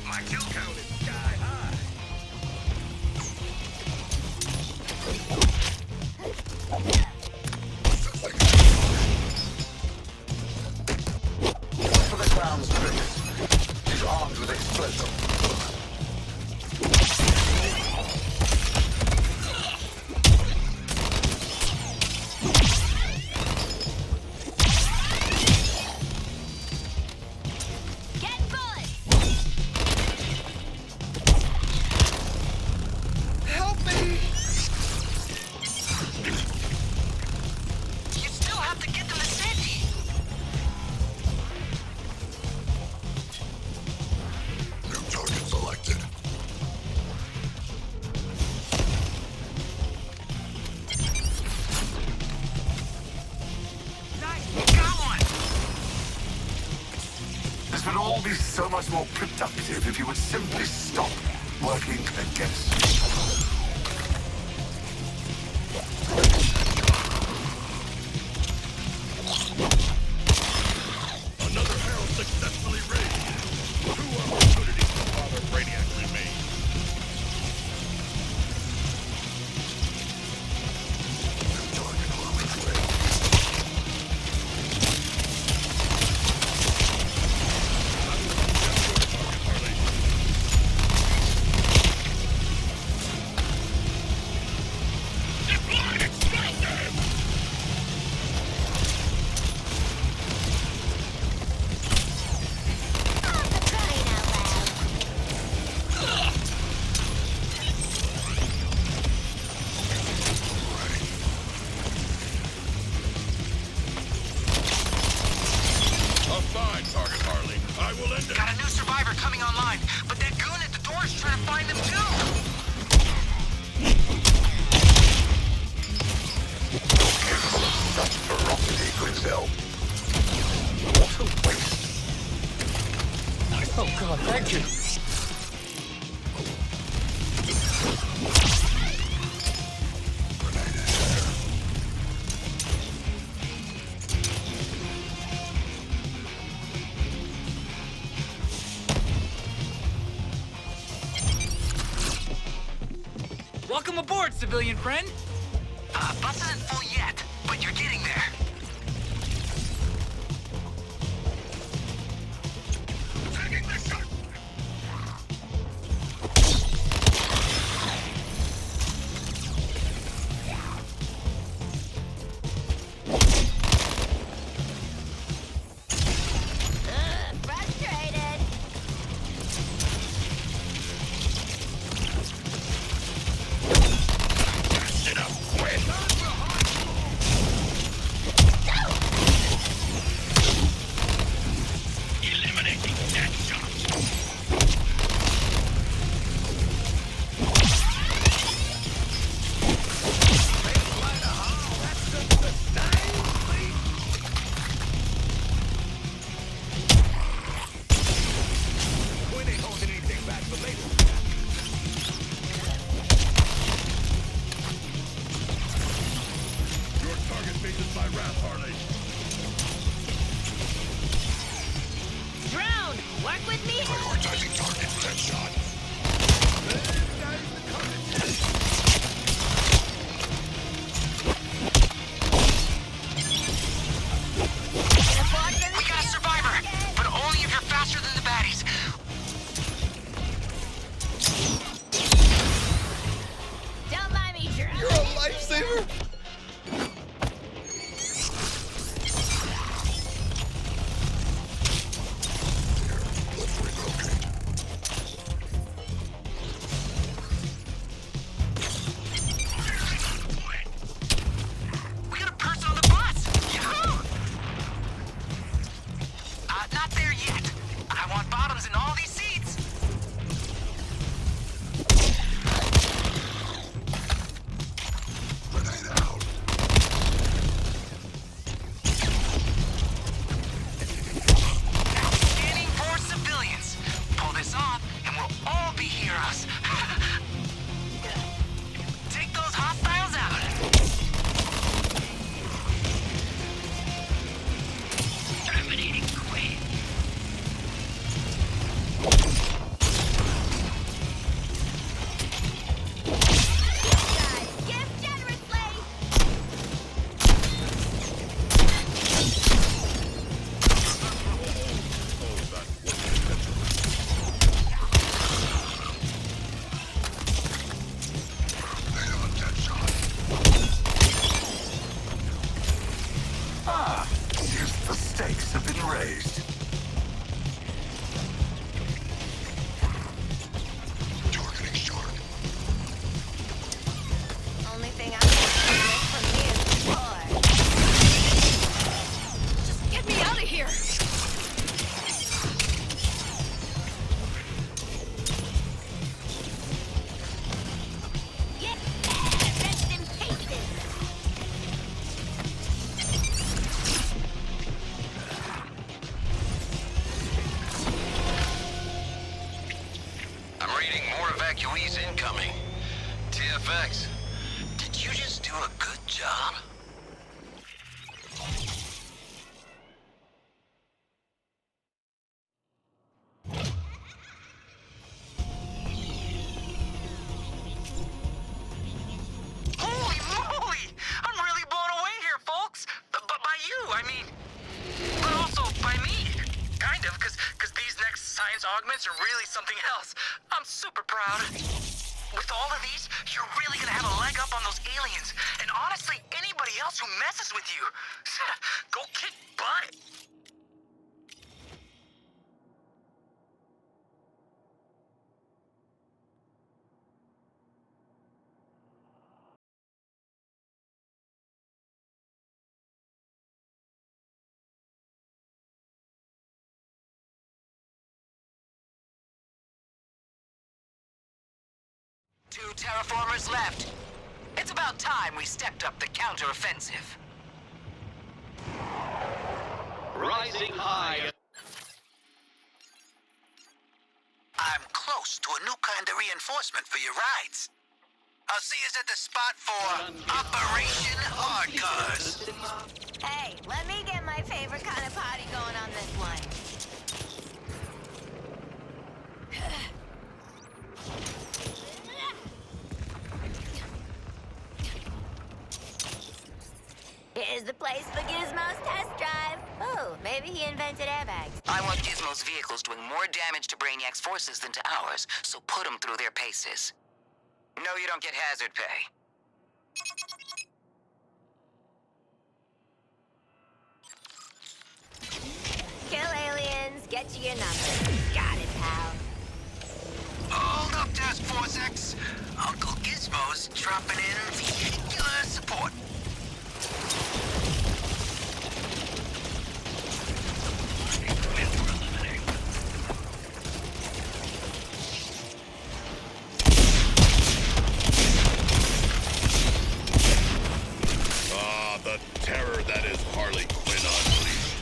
My kill count is sky high. For the ground's drift. He's armed with explosives. Help me! You still have to get them to safety! New target selected. Nice! Got one! This would all be so much more productive if you would simply stop. working against me. Another arrow successfully raised. 2 opportunities to bother Brainiac remain. A fine target, Harley. I will end it. Got a new survivor coming online, but that goon at the door is trying to find them too. Such ferocity, Grisel. What a waste. Oh God, thank you. Welcome aboard, civilian friend. Bus isn't full yet, but you're getting there. Taking the shot. Frustrated. Sit up, Quinn. Eliminating Deadshot. Quinn ain't holding anything back for later. Your target faces my wrath, Harley. Drone, work with me. Prioritizing target, Deadshot. We got a survivor, but only if you're faster than the baddies. Don't mind me, drone. You're a lifesaver. We got a person on the bus! Yahoo! Not there yet. I want bottoms in all these seats. Grenade out. Vex, did you just do a good job? Holy moly! I'm really blown away here, folks. But by you, I mean. But also by me. Kind of, because these next science augments are really something else. I'm super proud. With all of these, you're really gonna have a leg up on those aliens. And honestly, anybody else who messes with you. Go kick butt. Two terraformers left. It's about time we stepped up the counteroffensive. Rising high. I'm close to a new kind of reinforcement for your rides. I'll see you at the spot for Operation Hardcars. Hey, let me get my favorite kind of party going on this one. Here's the place for Gizmo's test drive. Oh, maybe he invented airbags. I want Gizmo's vehicles doing more damage to Brainiac's forces than to ours, so put them through their paces. No, you don't get hazard pay. Kill aliens, get you your number. Got it, pal. Hold up, Task Force X. Uncle Gizmo's dropping in vehicular support. The terror that is Harley Quinn unleashed.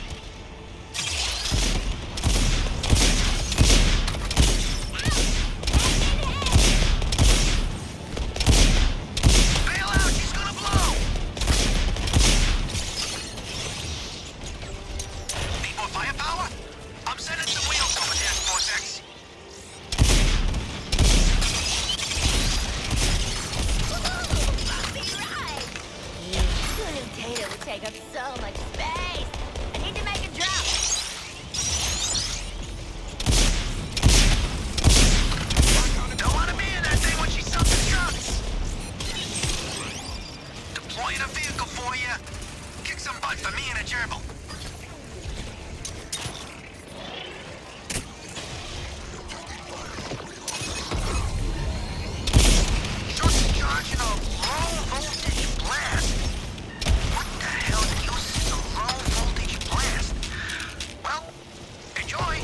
Bail out, she's gonna blow! Need more firepower? I'm sending some wheels over Task Force X. Data would take up so much space. I need to make a drop. Don't want to be in that thing when she self-destructs. Deploying a vehicle for you. Kick some butt for me and a gerbil. Just charging a low-voltage blast. What the hell uses a low-voltage blast? Well, enjoy.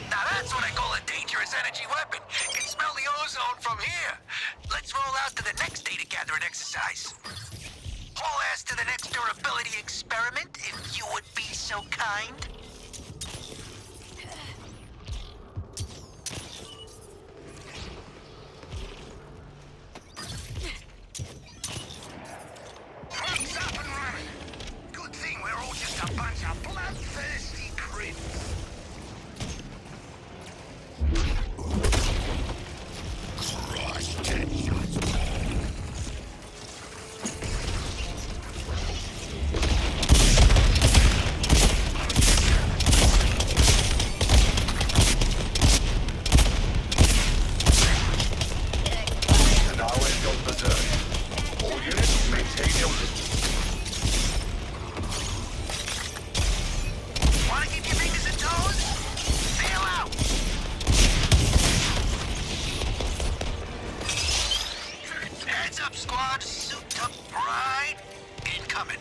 Now that's what I call a dangerous energy weapon. Can smell the ozone from here. Let's roll out to the next data gathering exercise. Haul ass to the next durability experiment, if you would be so kind. Truck's up and running. Good thing we're all just a bunch of bloodthirsty crims. Crush Deadshot's And now it's gone berserk. All units maintain your distance. Wanna keep your fingers and toes? Bail out! Heads up, squad. Suit up right. Incoming.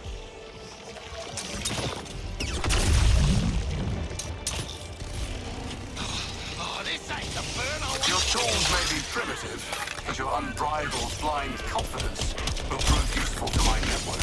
Oh, this ain't the burn I want. Your tools may be primitive, but your unbridled blind confidence will prove useful to my network.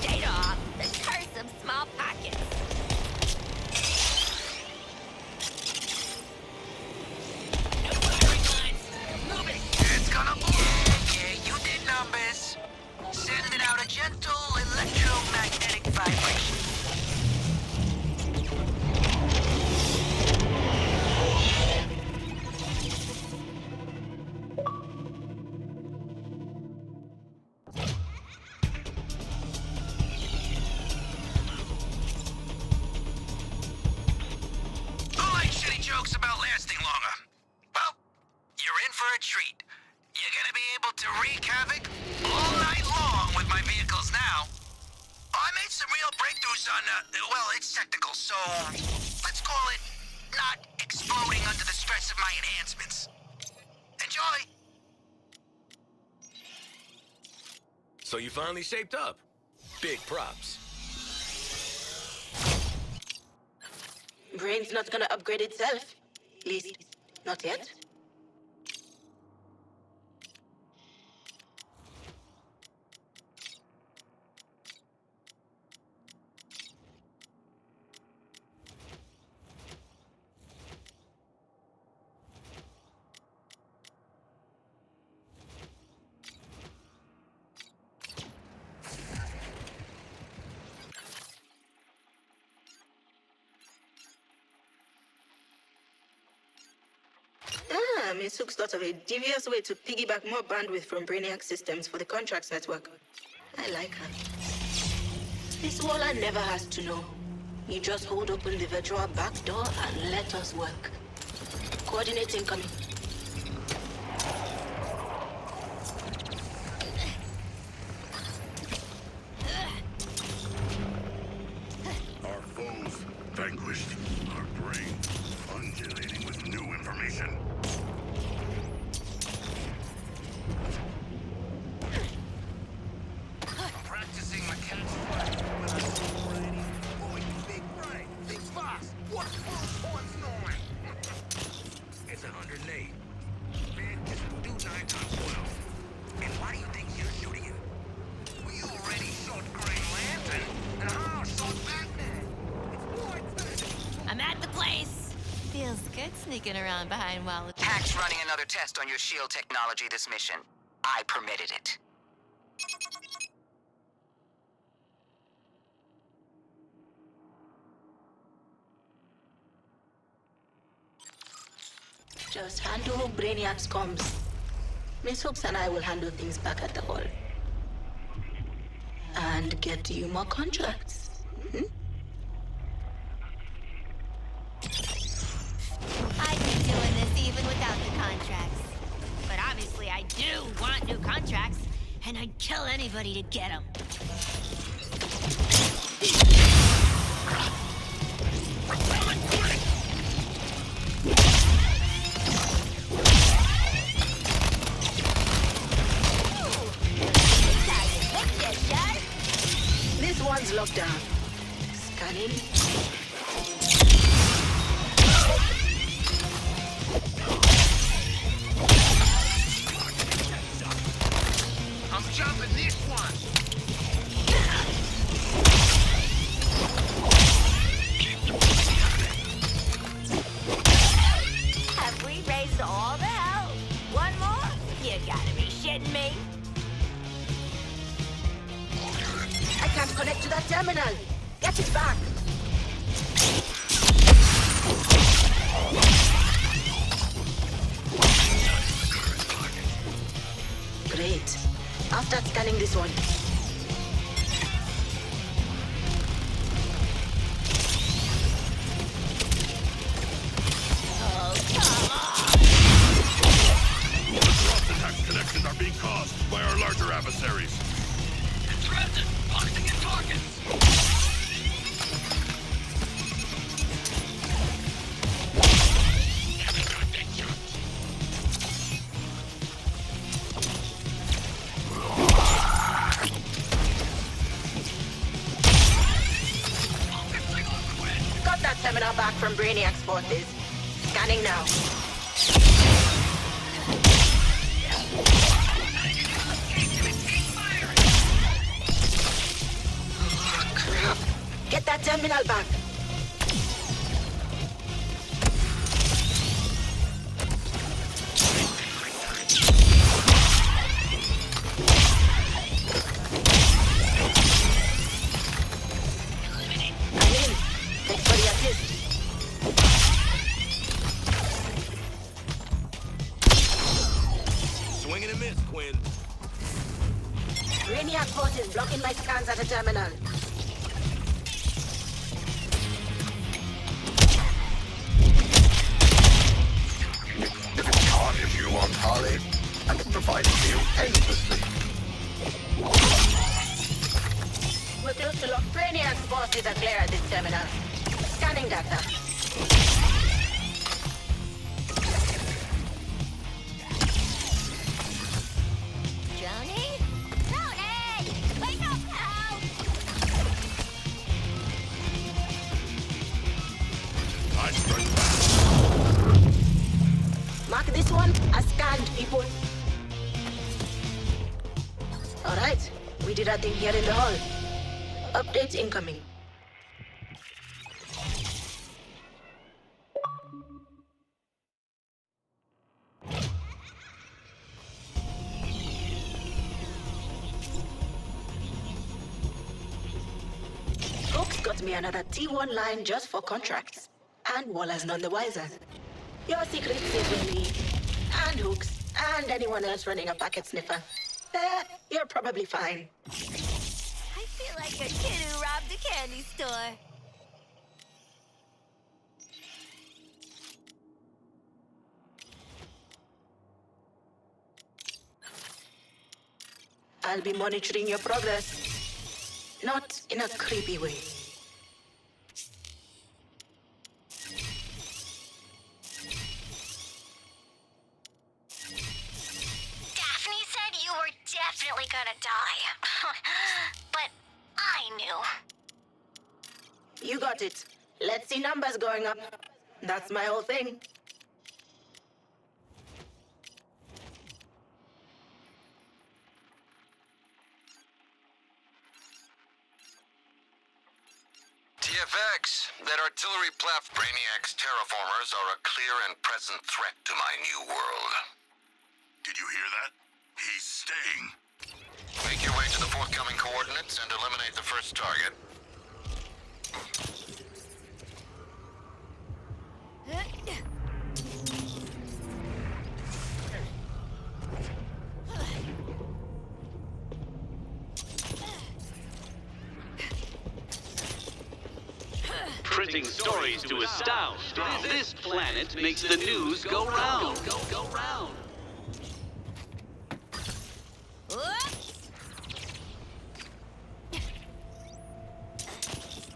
data off, the curse of small pockets. It's gonna blow. Yeah, you did numbers. Sending out a gentle electromagnetic vibration. I like shitty jokes about lasting longer. Well, you're in for a treat. You're gonna be able to wreak havoc all night long with my vehicles now. I made some real breakthroughs on, well, it's technical, so let's call it not exploding under the stress of my enhancements. Enjoy! So you finally shaped up. Big props. Brain's not gonna upgrade itself. At least, not yet. Miss Hook's thought of a devious way to piggyback more bandwidth from Brainiac systems for the contracts network. I like her. This Waller never has to know. You just hold open the virtual back door and let us work. Coordinates incoming. Our foes vanquished. Our brains undulating with new information. Practicing my catchphrase when I see Brady. Boy, big brain, think fast. What's 4 points knowing? It's 108. Man, this will do 9 times 12. And why do you think you're shooting him? We already shot Green Lantern, and I shot Batman. It's my turn. I'm at the place. Feels good sneaking around behind Waller. Hack's running another test on your shield technology this mission. I permitted it. Just handle Brainiac's comms. Miss Hooks and I will handle things back at the hall. And get you more contracts. I'd be doing this even without the contracts. But obviously I do want new contracts, and I'd kill anybody to get them. This one's locked down. Scanning. I'm jumping this one. Have we raised all the hell? One more? You gotta be shitting me. I can't connect to that terminal. Get it back. Great. I'll start scanning this one. Disrupt attacks connections are being caused by our larger adversaries. Interrupted! Boxing in targets! Got that terminal back from Brainiac's forces. Scanning now. Get that terminal back. Thanks for the assist. Swing and a miss, Quinn. Brainiac forces blocking my scans at the terminal. If it's carnage you want, Harley, I can provide it to you endlessly. We're close to lock. Brainiac's forces are clear at this terminal. Scanning data. Johnny? Tony! Wake up now! I strike back. Mark this one as scanned, people. Alright, we did our thing here in the hall. Updates incoming. Folks got me another T1 line just for contracts. And Waller's none the wiser. Your secret's safe with me. And Hooks. And anyone else running a packet sniffer. You're probably fine. I feel like a kid who robbed a candy store. I'll be monitoring your progress. Not in a creepy way. Daphne said you were definitely gonna die. But I knew. You got it. Let's see numbers going up. That's my whole thing. TFX, that artillery platform. Brainiac's terraformers are a clear and present threat to my new world. Did you hear that? He's staying. Make your way to the forthcoming coordinates and eliminate the first target. Printing stories to astound. This planet makes the news go round. Go round.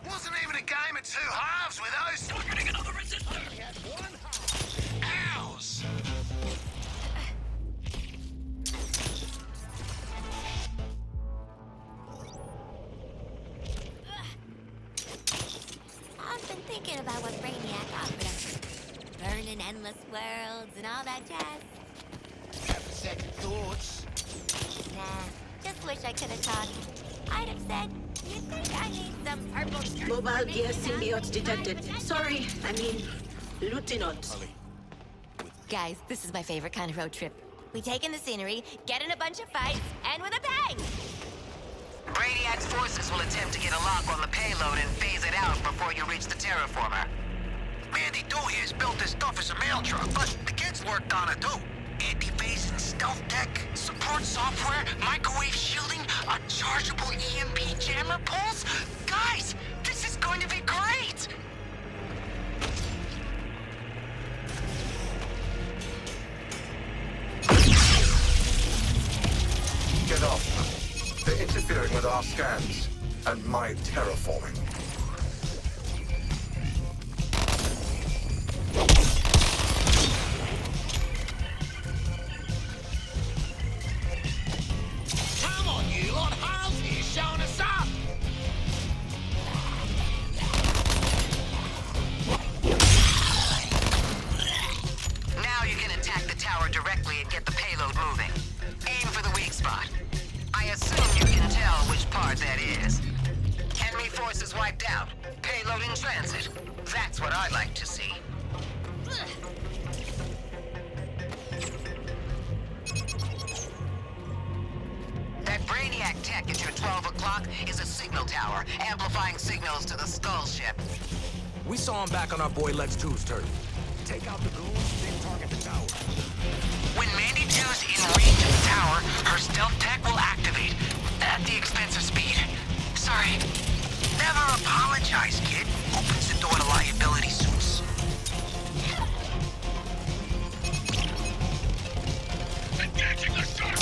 Wasn't even a game of two halves with those. Targeting another resistor. We had one half. Ows! I've been thinking about what Brainiac offered us. Burning endless worlds and all that jazz. Having second thoughts. Nah, just wish I could have talked. I'd have said, you think I need some purple skirt? Mobile gear symbiotes detected. Sorry, I mean, lieutenant. Guys, this is my favorite kind of road trip. We take in the scenery, get in a bunch of fights, and with a bang! Brainiac's forces will attempt to get a lock on the payload and phase it out before you reach the terraformer. Mandy Doo here's built this stuff as a mail truck, but the kids worked on it too. Anti-phase and stealth tech, support software, microwave shielding, a chargeable EMP jammer pulse. Guys, this is going to be great! Get off. They're interfering with our scans and my terraforming. Come on, you lot. Hal's here showing us up. Now you can attack the tower directly and get the payload moving. Aim for the weak spot. I assume you can tell which part that is. Enemy forces forces wiped out. Payload in transit. That's what I'd like to see. That Brainiac tech at your 12 o'clock is a signal tower, amplifying signals to the Skull ship. We saw him back on our boy Lex 2's turf. Take out the goons, then target the tower. When Mandy 2's in range of the tower, her stealth tech will activate. At the expense of speed. Sorry. Never apologize, kid. Opens the door to liability suits. Engaging the shark!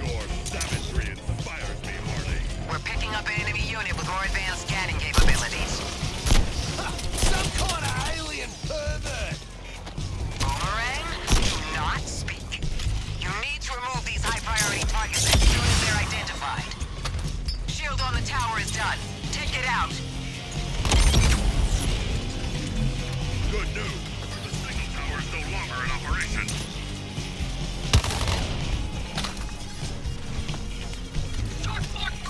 Your savagery inspires me, Harley. We're picking up an enemy unit with more advanced scanning capabilities. Some kind of alien pervert! Boomerang, do not speak. You need to remove these high-priority targets as soon as they're identified. Shield on the tower is done. Take it out. Good news. The signal tower is no longer in operation.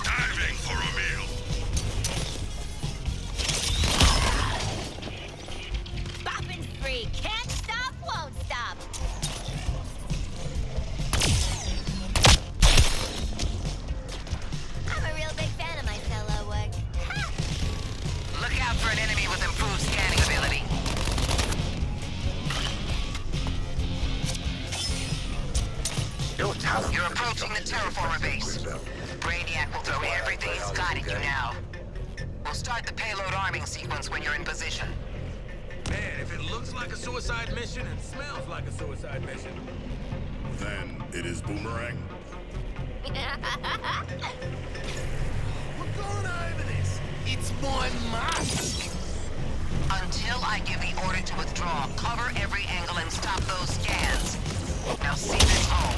Diving for a meal. Bopping free. Can't stop, won't stop. I'm a real big fan of my solo work. Ha! Look out for an enemy with improved scanning ability. You're approaching the terraformer base. Brainiac will throw everything he's got at you now. We'll start the payload arming sequence when you're in position. Man, if it looks like a suicide mission and smells like a suicide mission. Then it is Boomerang. We're going over this. It's my mask. Until I give the order to withdraw, cover every angle and stop those scans. Now see this home.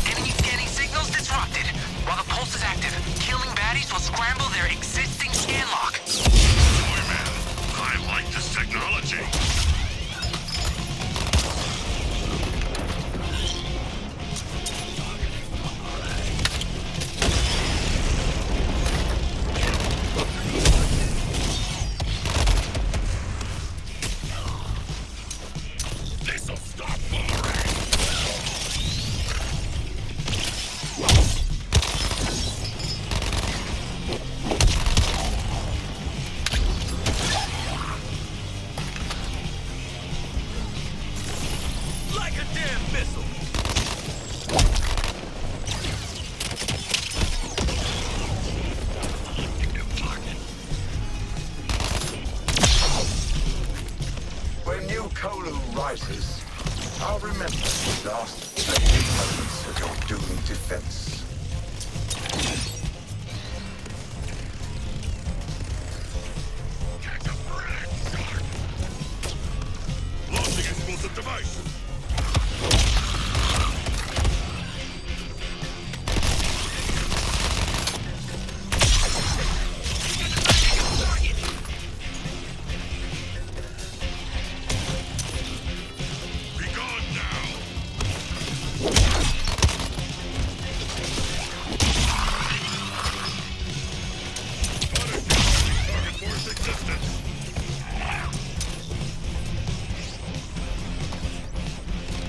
Enemy scanning signals disrupted. While the pulse is active, killing baddies will scramble their existing scan lock. Boy, man, I like this technology. This'll stop Boomerang. Like a damn missile. When New Kolu rises, I'll remember the last fading moments of your doomed defense. Launching explosive device. Be gone now. Target force existence.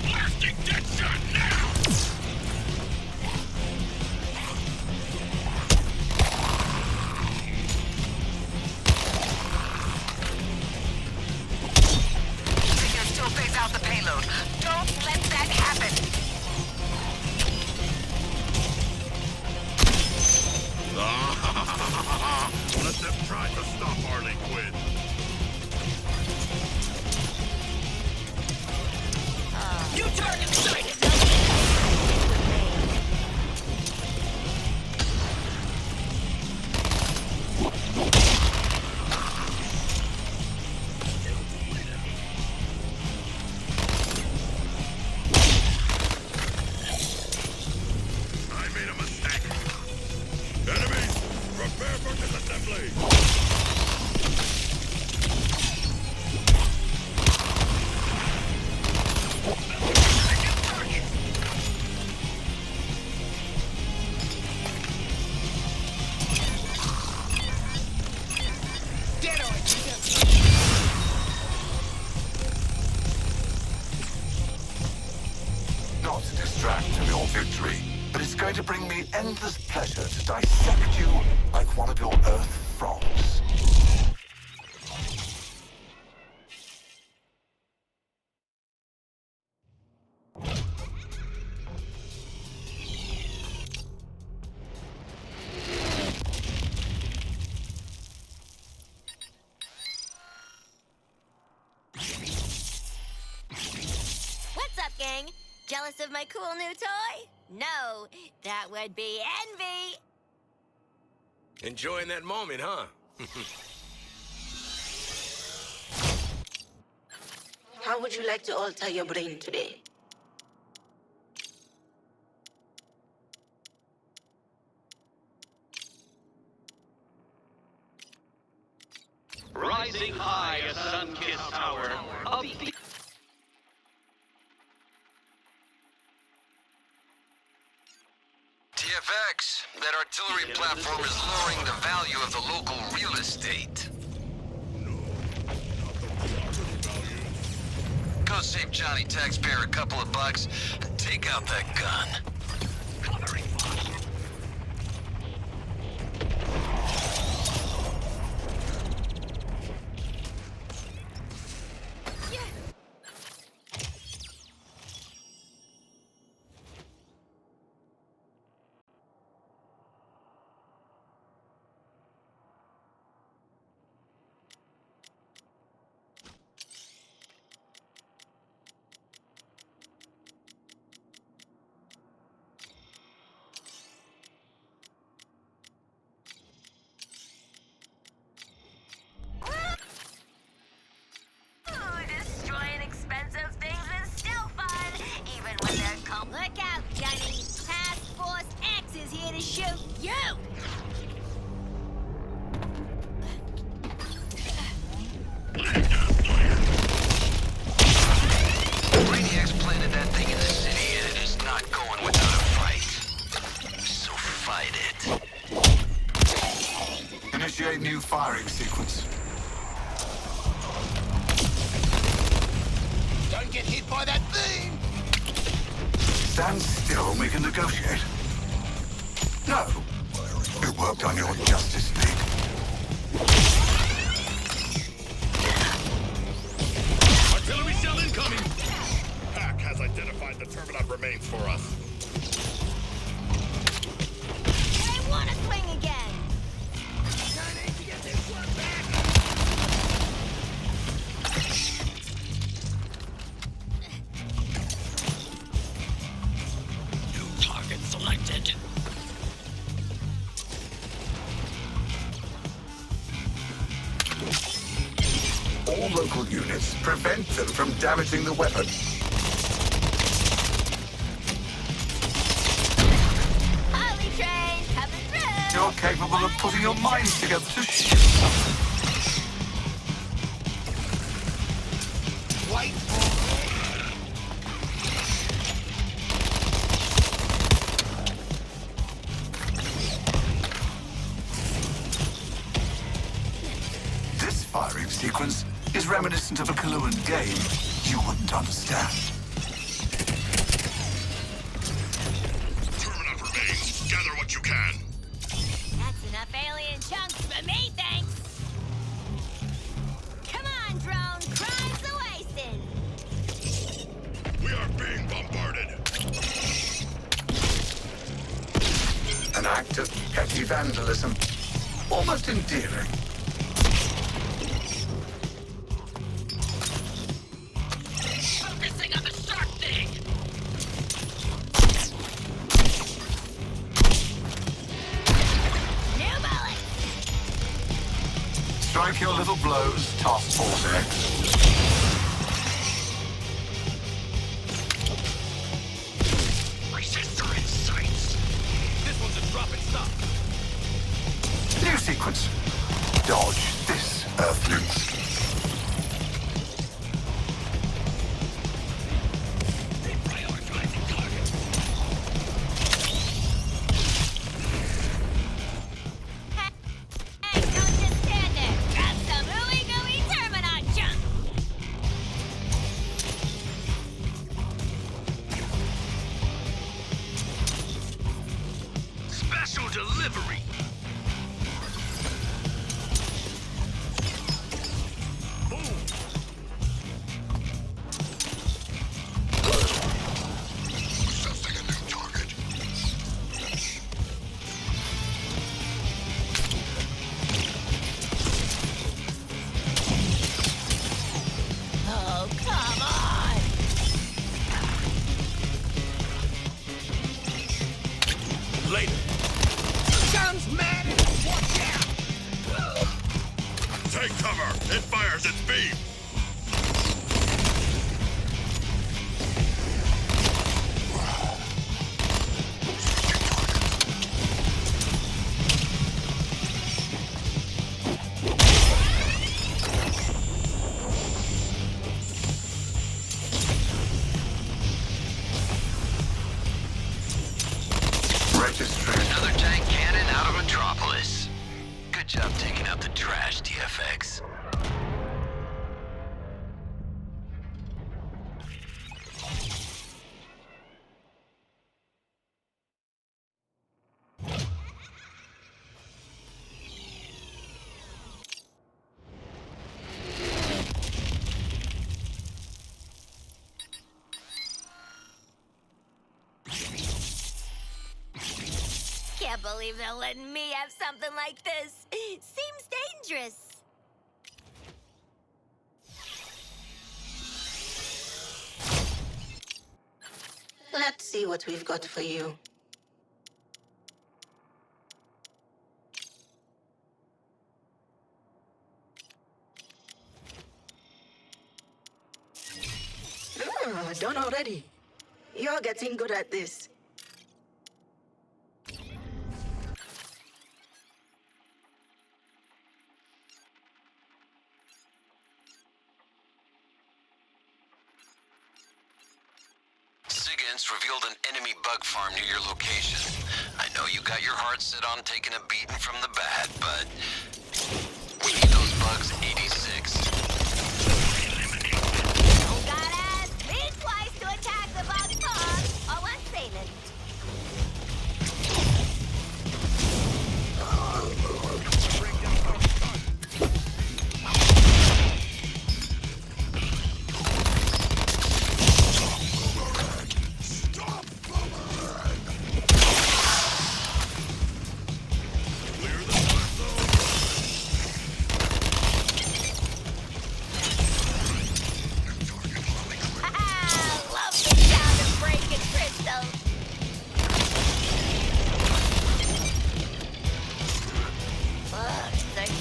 Blasting Deadshot now! You can still phase out the payload. Don't let that happen. Let them try to stop Harley Quinn. You target sighted! I made a mistake. Enemies me endless pleasure to dissect you like one of your Earth frogs. What's up, gang? Jealous of my cool new toy? No, that would be envy. Enjoying that moment, huh? How would you like to alter your brain today? Rising high, a sun-kissed tower of the... TFX, that artillery platform is lowering the value of the local real estate. Go save Johnny Taxpayer a couple of bucks and take out that gun. Covering fire. Destroying expensive things is still fun, even when they're cold. Look out, Gunny. Task Force X is here to shoot you. Brainiac's planted that thing in the city, and it is not going without a fight. So fight it. Initiate new firing sequence. Don't get hit by that thing! Stand still and we can negotiate. No. It worked on your Justice League. Artillery shell incoming! Pack has identified the Terminot remains for us. I want to swing again. Target selected. All local units, prevent them from damaging the weapon. Harley train coming through. You're capable of putting your minds together to shoot something. Wait for This firing sequence is reminiscent of a Kaluan game you wouldn't understand. Terminot remains. Gather what you can. That's enough alien chunks for me, thanks. Come on, drone. Crime's wasted. We are being bombarded. An act of petty vandalism. Almost endearing. Focusing on the shark thing. New bullet. Strike your little blows, Task Force X. Resistor in sights. This one's a drop and stop. New sequence. Dodge this, Earthlings. Prioritizing target. Hey, don't just stand there. Grab some ooey-gooey Terminot junk. delivery. Oh, come on! Later. Sun's mad! Watch out! Take cover! It fires its beam! Another tank cannon out of Metropolis. Good job taking out the trash, TFX. Can't believe they're letting me have something like this. Seems dangerous. Let's see what we've got for you. Done already. You're getting good at this. SIGINT revealed an enemy bug farm near your location. I know you got your heart set on taking a beating from the bad, but we need those bugs 86. Gotta ask me twice to attack the bug farm, or one Salem.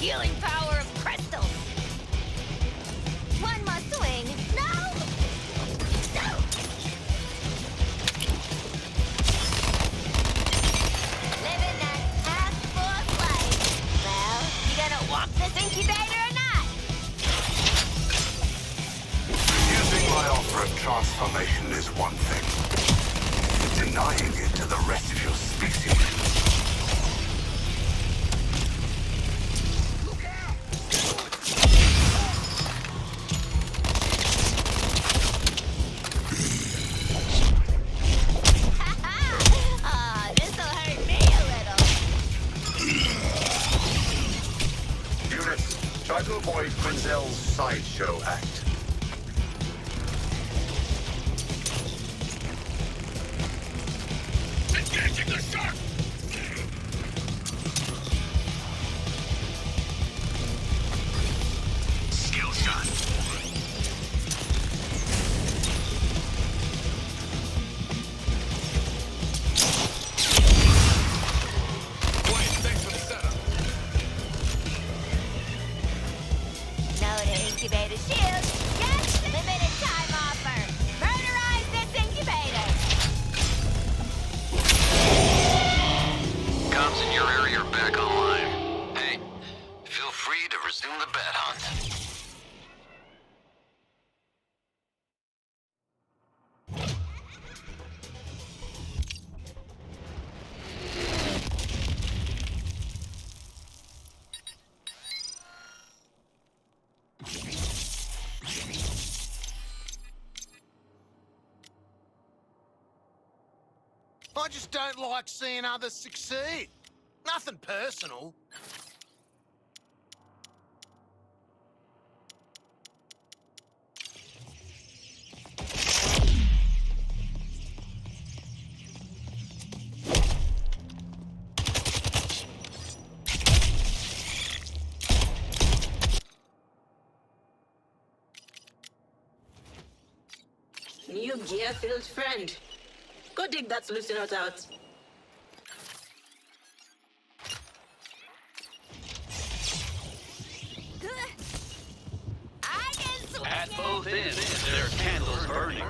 Healing power of crystals. One more swing. No! No! Living that half-force life. Well, you gonna walk this incubator or not? Refusing my offer of transformation is one thing. Denying it to the rest of your species. Try to avoid Quinzel's sideshow act. Engaging the shark! Skill shot. Thanks for the setup. Incubator shield. Yes, limited time offer. Murderize this incubator. Comms in your area are back online. Hey, feel free to resume the bat hunt. I just don't like seeing others succeed. Nothing personal. New gear-filled friend. Go dig that loose note out. At both ends, there are candles burning.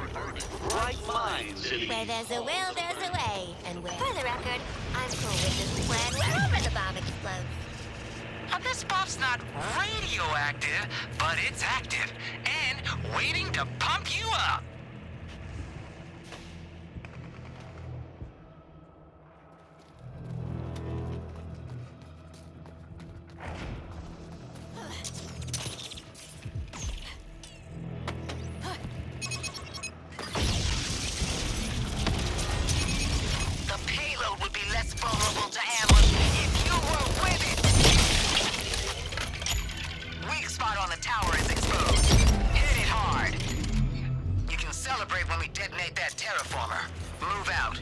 Bright minds in Where there's a will, there's a way. And where... For the record, I'm cool with this plan wherever the bomb explodes. This bomb's not radioactive, but it's active and waiting to pump you up. The payload would be less vulnerable to ambush if you were with it. Weak spot on the tower is exposed. Hit it hard. You can celebrate when we detonate that terraformer. Move out.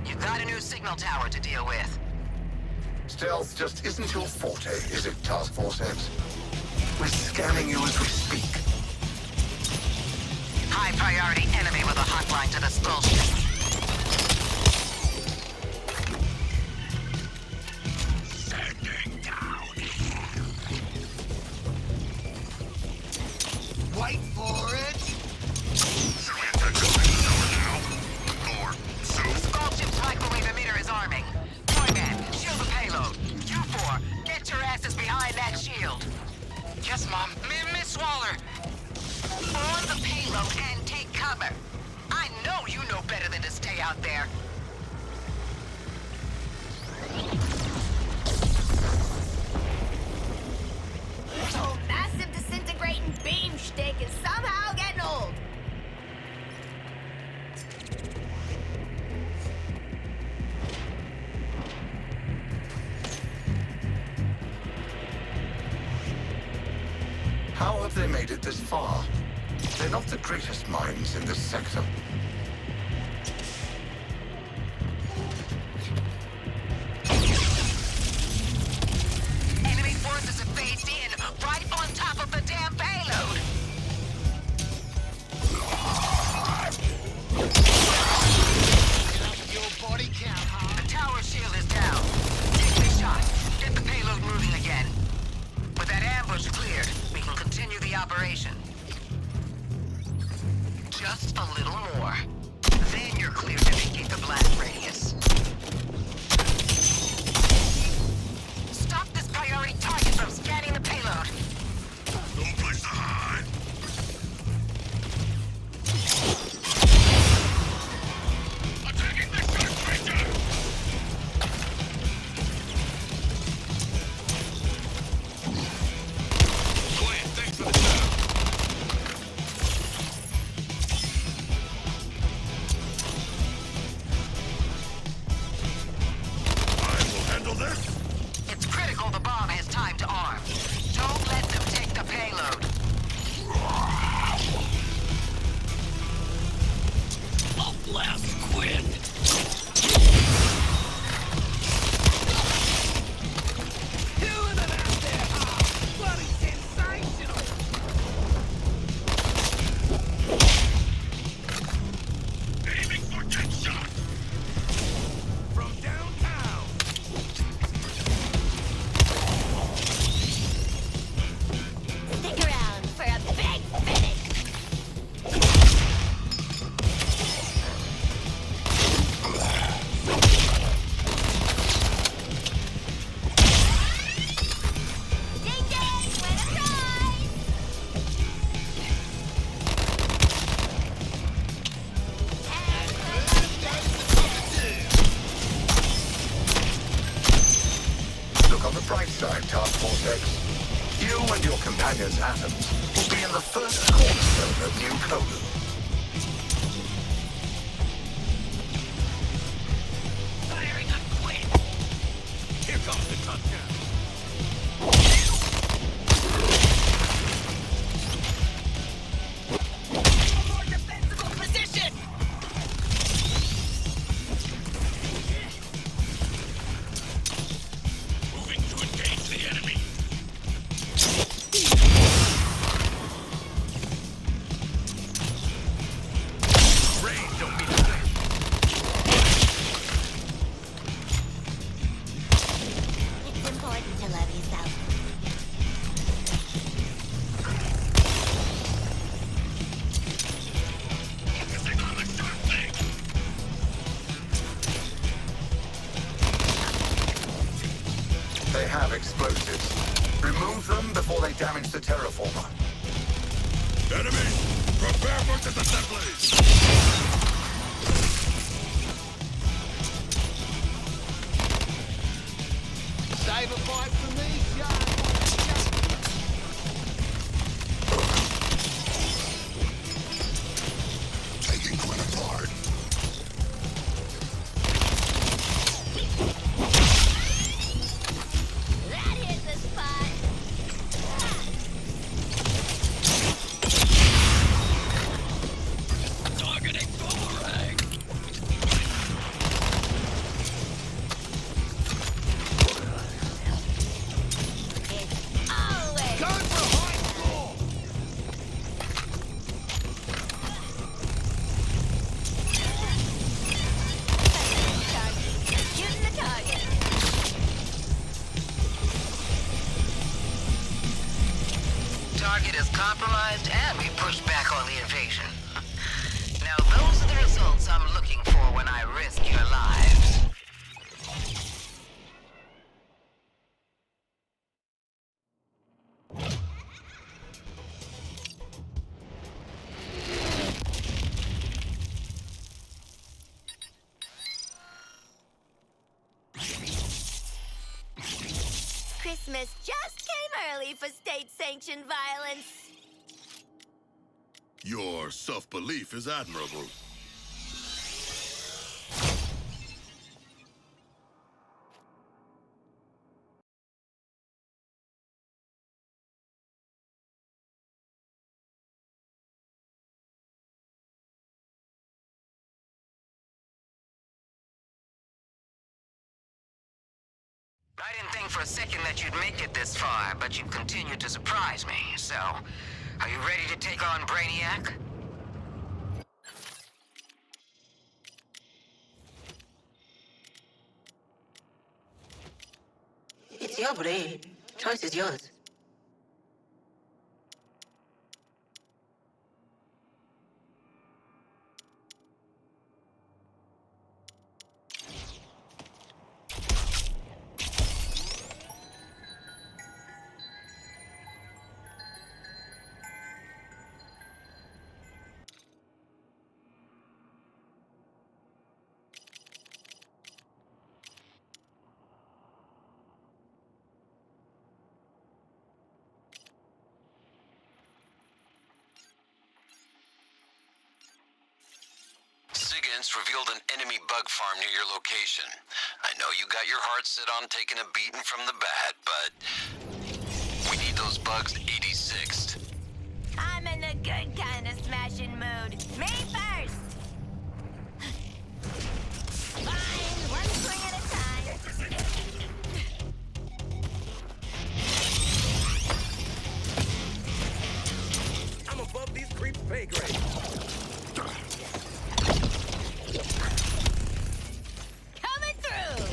You got a new signal tower to deal with. Stealth just isn't your forte, is it, Task Force X? We're scanning you as we speak. High priority enemy with a hotline to the skull ship. Wait for it. Should we attack the main tower now? Or soon? Skull ship's microwave emitter is arming. Toyman, shield the payload. You four, get your asses behind that shield. Yes, Mom. Miss Waller. On the payload and take cover. I know you know better than to stay out there. This whole massive disintegrating beam shtick is somehow getting old. How have they made it this far? They're not the greatest minds in this sector. Enemy forces have phased in, right on top of the damn payload. Your body count, huh? The tower shield is down. Take the shot. Get the payload moving again. With that ambush cleared, we can continue the operation. Just a little more. Then you're clear to vacate the blast radius. Stop this priority target from scanning the payload. No place to hide. Attacking the skyscraper! Glenn, thanks for the time. I will handle this. It's critical the bomb has time to arm. Don't let them take the payload. I'll blast Quinn. Killing it out there, huh? Bloody sensational. Aiming for Deadshot. From downtown. Stick around for a big finish. Ding ding, win a prize! Look on the bright side, Task Force X. You and your companions' atoms will be in the first cornerstone of New Kolu. have explosives. Remove them before they damage the terraformer. Enemy! Prepare for disassembly! Save a fight for me, John. Taking Quinn apart. That hit the spot. Targeting Boomerang. Always. Going for a high score. Shooting the target. Target is compromised, and we push back on the invasion. Now, those are the results I'm looking for when I risk your lives. Christmas just came early for state-sanctioned violence. Your self-belief is admirable. I didn't think for a second that you'd make it this far, but you continued to surprise me. So, are you ready to take on Brainiac? It's your brain. Choice is yours. SIGINT revealed an enemy bug farm near your location. I know you got your heart set on taking a beating from the bat, but we need those bugs 86'd. I'm in the good kind of smashing mood. Me first! Fine, one swing at a time. I'm above these creeps' pay grade. Coming through!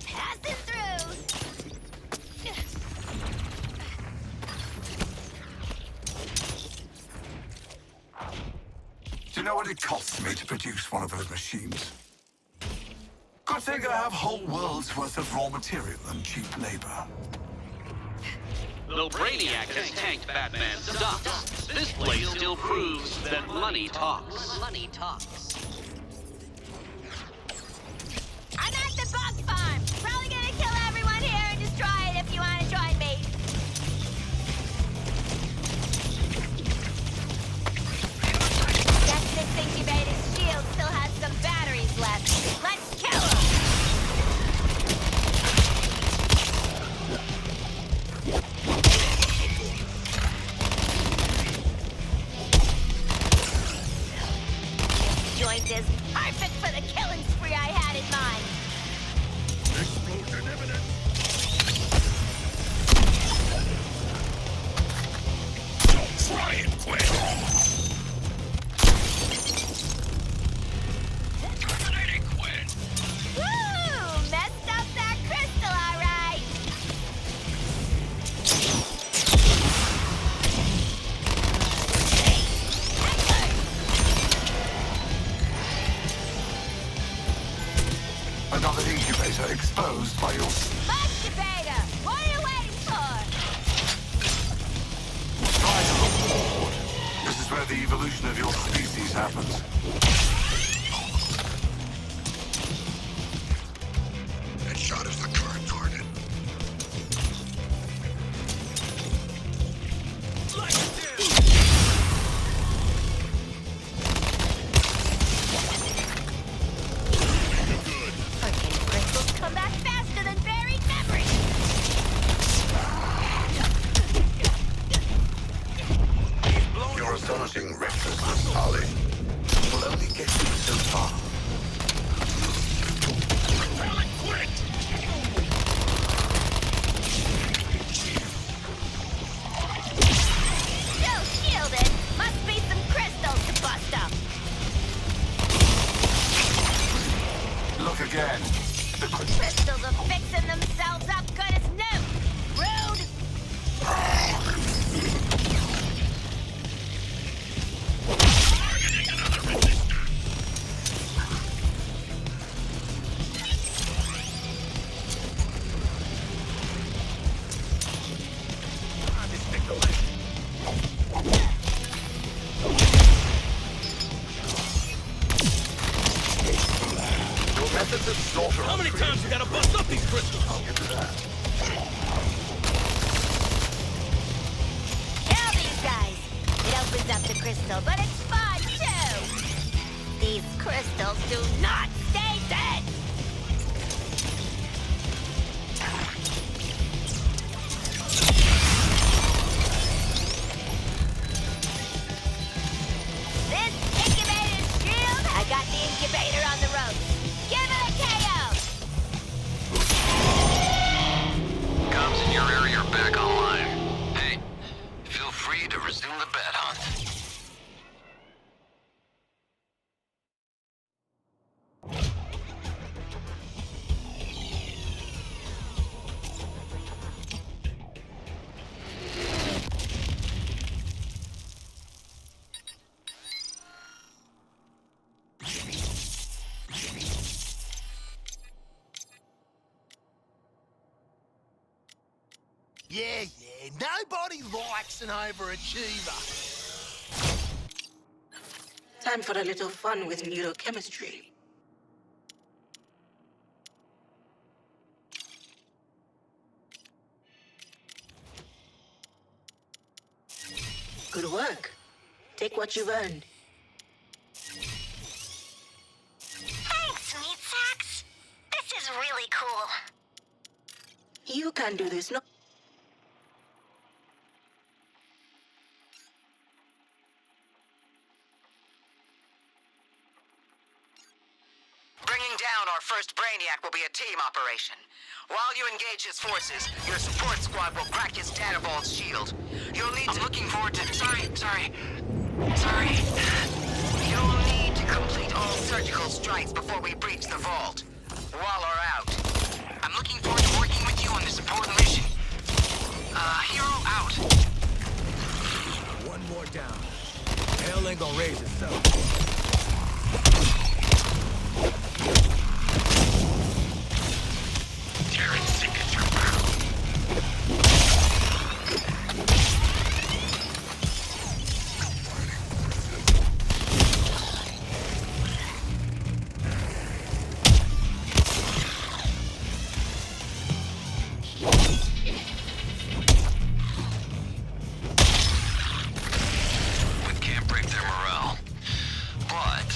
Passing through! Do you know what it costs me to produce one of those machines? Good thing I have whole worlds worth of raw material and cheap labor. Though Brainiac has tanked Batman's stuff, this place still proves that money talks. Money talks. I'm at the bug farm! Probably gonna kill everyone here and destroy it if you wanna join me. Guess this incubator's shield still has some batteries left. Let's kill him! Joint is perfect for the killing spree I had in mind. Explosion imminent! Don't try it, Quinn! Terminating Quinn! Woo! Messed up that crystal, all right. Predator exposed by your... Much debater! What are you waiting for? Try to look forward. This is where the evolution of your species happens. Deadshot is the current target. Arcane crystals come back faster than buried memories! Your astonishing recklessness, Harley, will only get you so far. Still shielded! Must be some crystals to bust up! Look again. The Crystals are fixing themselves up good as new! Rude! Your methods of slaughter. How many times we gotta bust up these crystals? I'll get to that. Kill these guys! It opens up the crystal, but it's fun too! These crystals do not stay dead! This incubator's shield? I got the incubator on the ropes. Give it a KO! Comms in your area are back online. Hey, feel free to resume the bat hunt. Yeah, nobody likes an overachiever. Time for a little fun with neurochemistry. Good work. Take what you've earned. Thanks, Meat Sacks. This is really cool. You can do this, no? Bringing down our first Brainiac will be a team operation. While you engage his forces, your support squad will crack his data vault's shield. You'll need to... I'm looking forward to... Sorry. You'll need to complete all surgical strikes before we breach the vault. Waller out. I'm looking forward to working with you on this important mission. Hero out. One more down. Hell ain't gonna raise itself. Terran signature battle. We can't break their morale, but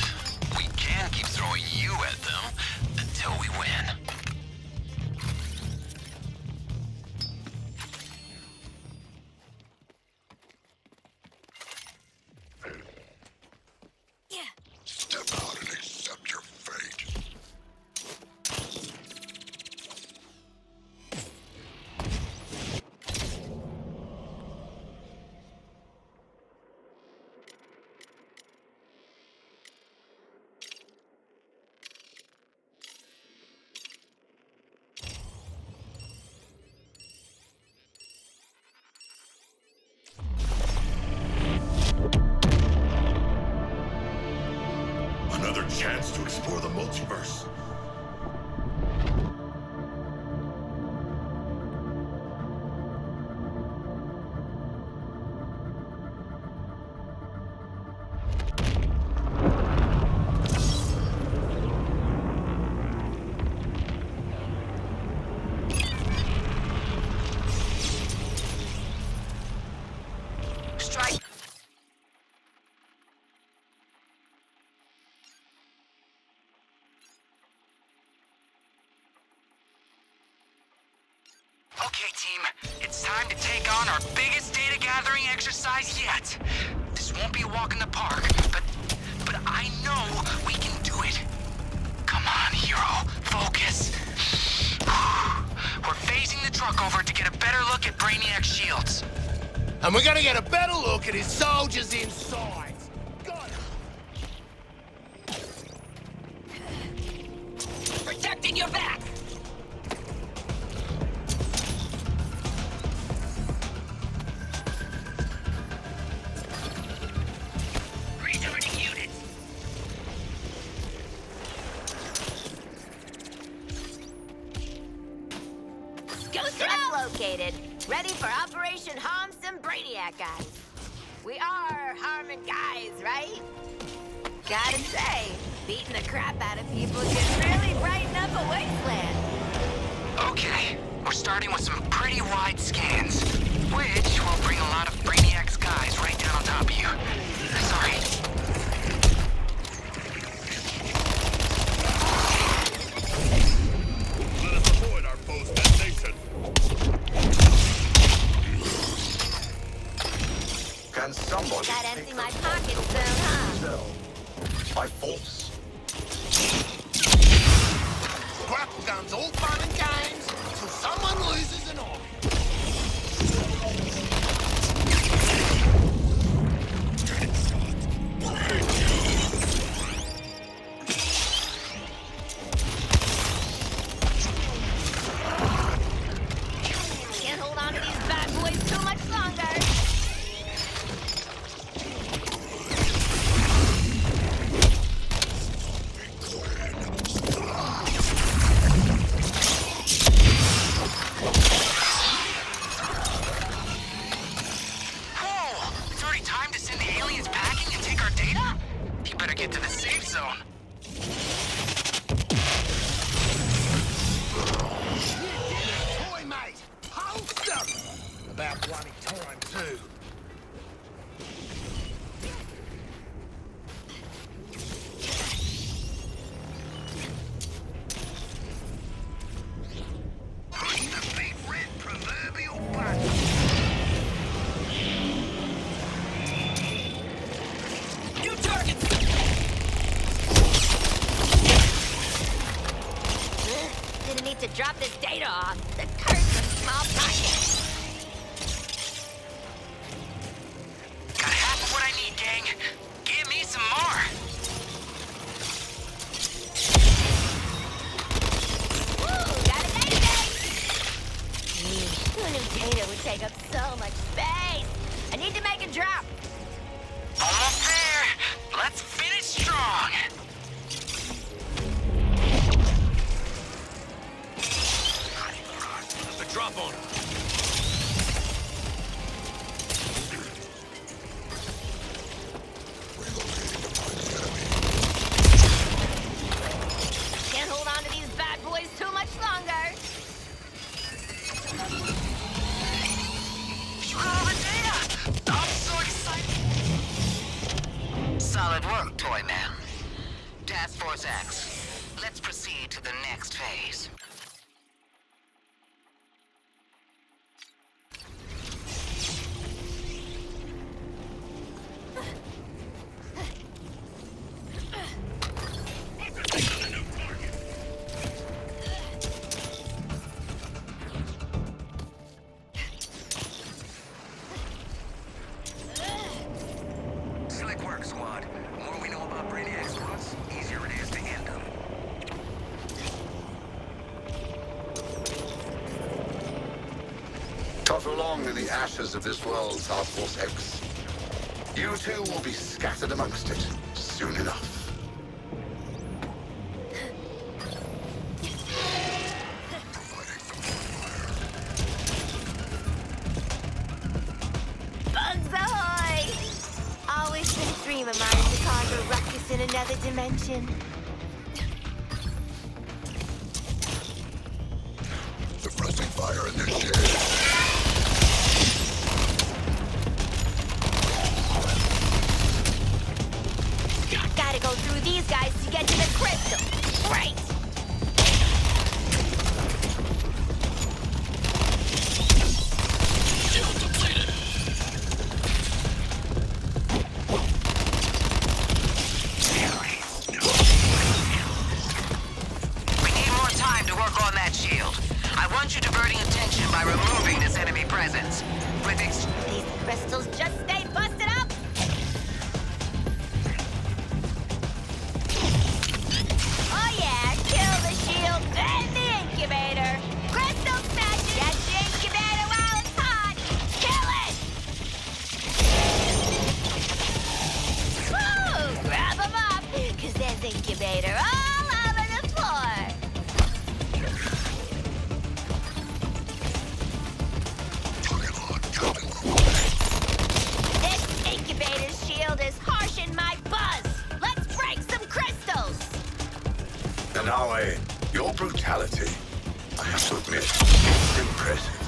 we can keep throwing you at them until we win. Step out and accept your fate. Another chance to explore the multiverse. time to take on our biggest data gathering exercise yet. This won't be a walk in the park, but I know we can do it. Come on, hero. Focus. We're phasing the truck over to get a better look at Brainiac's shields. And we're gonna get a better look at his soldiers inside. Got it. Protecting your back! Rejoining units. Truck located. Ready for Operation Harm some Brainiac guys. We are harming guys, right? Gotta say, beating the crap out of people can really brighten up a wasteland. Okay, we're starting with some pretty wide scans, which will bring a lot of Brainiac's guys right down on top of you. Sorry. Let us avoid our foe's destination. Can somebody Gotta empty my pockets soon, huh? by force? Grapple guns all fun and games till someone loses an arm. Can't hold on to these bad boys too much longer. Get to the safe zone. Toy mate, holster! About bloody time too. Push the big red proverbial button. New targets! Didn't need to drop this data off. The curse of small pockets. Got half of what I need, gang. Give me some more. Woo, got a database! Who knew data would take up so much space? I need to make a drop. Almost there. Let's finish strong. The drop on. Can't hold on to these bad boys too much longer. You got all the data. I'm so excited. Solid work, Toy Man. Task Force X. Let's proceed to the next phase. Slick work, squad. The more we know about Brainiac's plots, easier it is to end them. Totter along in the ashes of this world's Task Force X. You two will be scattered amongst it soon enough. Bugs ahoy! Always been a dream of mine to cause a ruckus in another dimension. Suppressing fire initiated. Gotta go through these guys to get to the crystal. Right! I want you diverting attention by removing this enemy presence. With These crystals just stay busted up! Oh yeah, kill the shield, then the incubator! Crystal smash it! Get the incubator while it's hot! Kill it! Woo! Grab them up, cause there's incubator all over the floor! This incubator's shield is harshing my buzz! Let's break some crystals! Nanawe, your brutality, I have to admit, is impressive.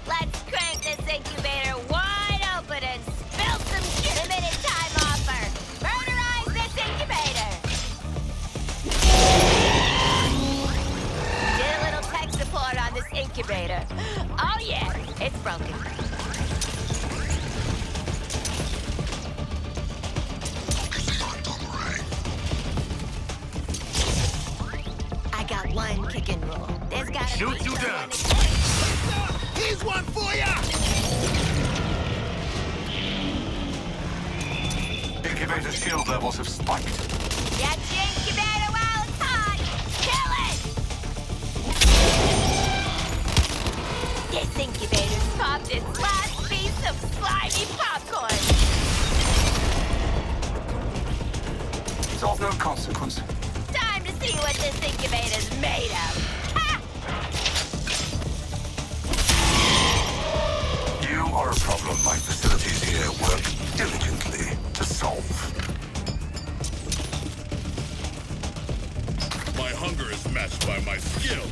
Let's crank this incubator wide open and spill some shit. Limited time offer. Murderize this incubator. Did a little tech support on this incubator. Oh yeah, it's broken. I got one kicking rule. There's gotta be Shoot you someone down. to kill. Here's one for ya! Incubator shield levels have spiked. Get the incubator while it's hot! Kill it! This incubator's popped its last piece of slimy popcorn! It's of no consequence. Time to see what this incubator's made of! Ha! You are a problem my facilities here work diligently to solve. My hunger is matched by my skill.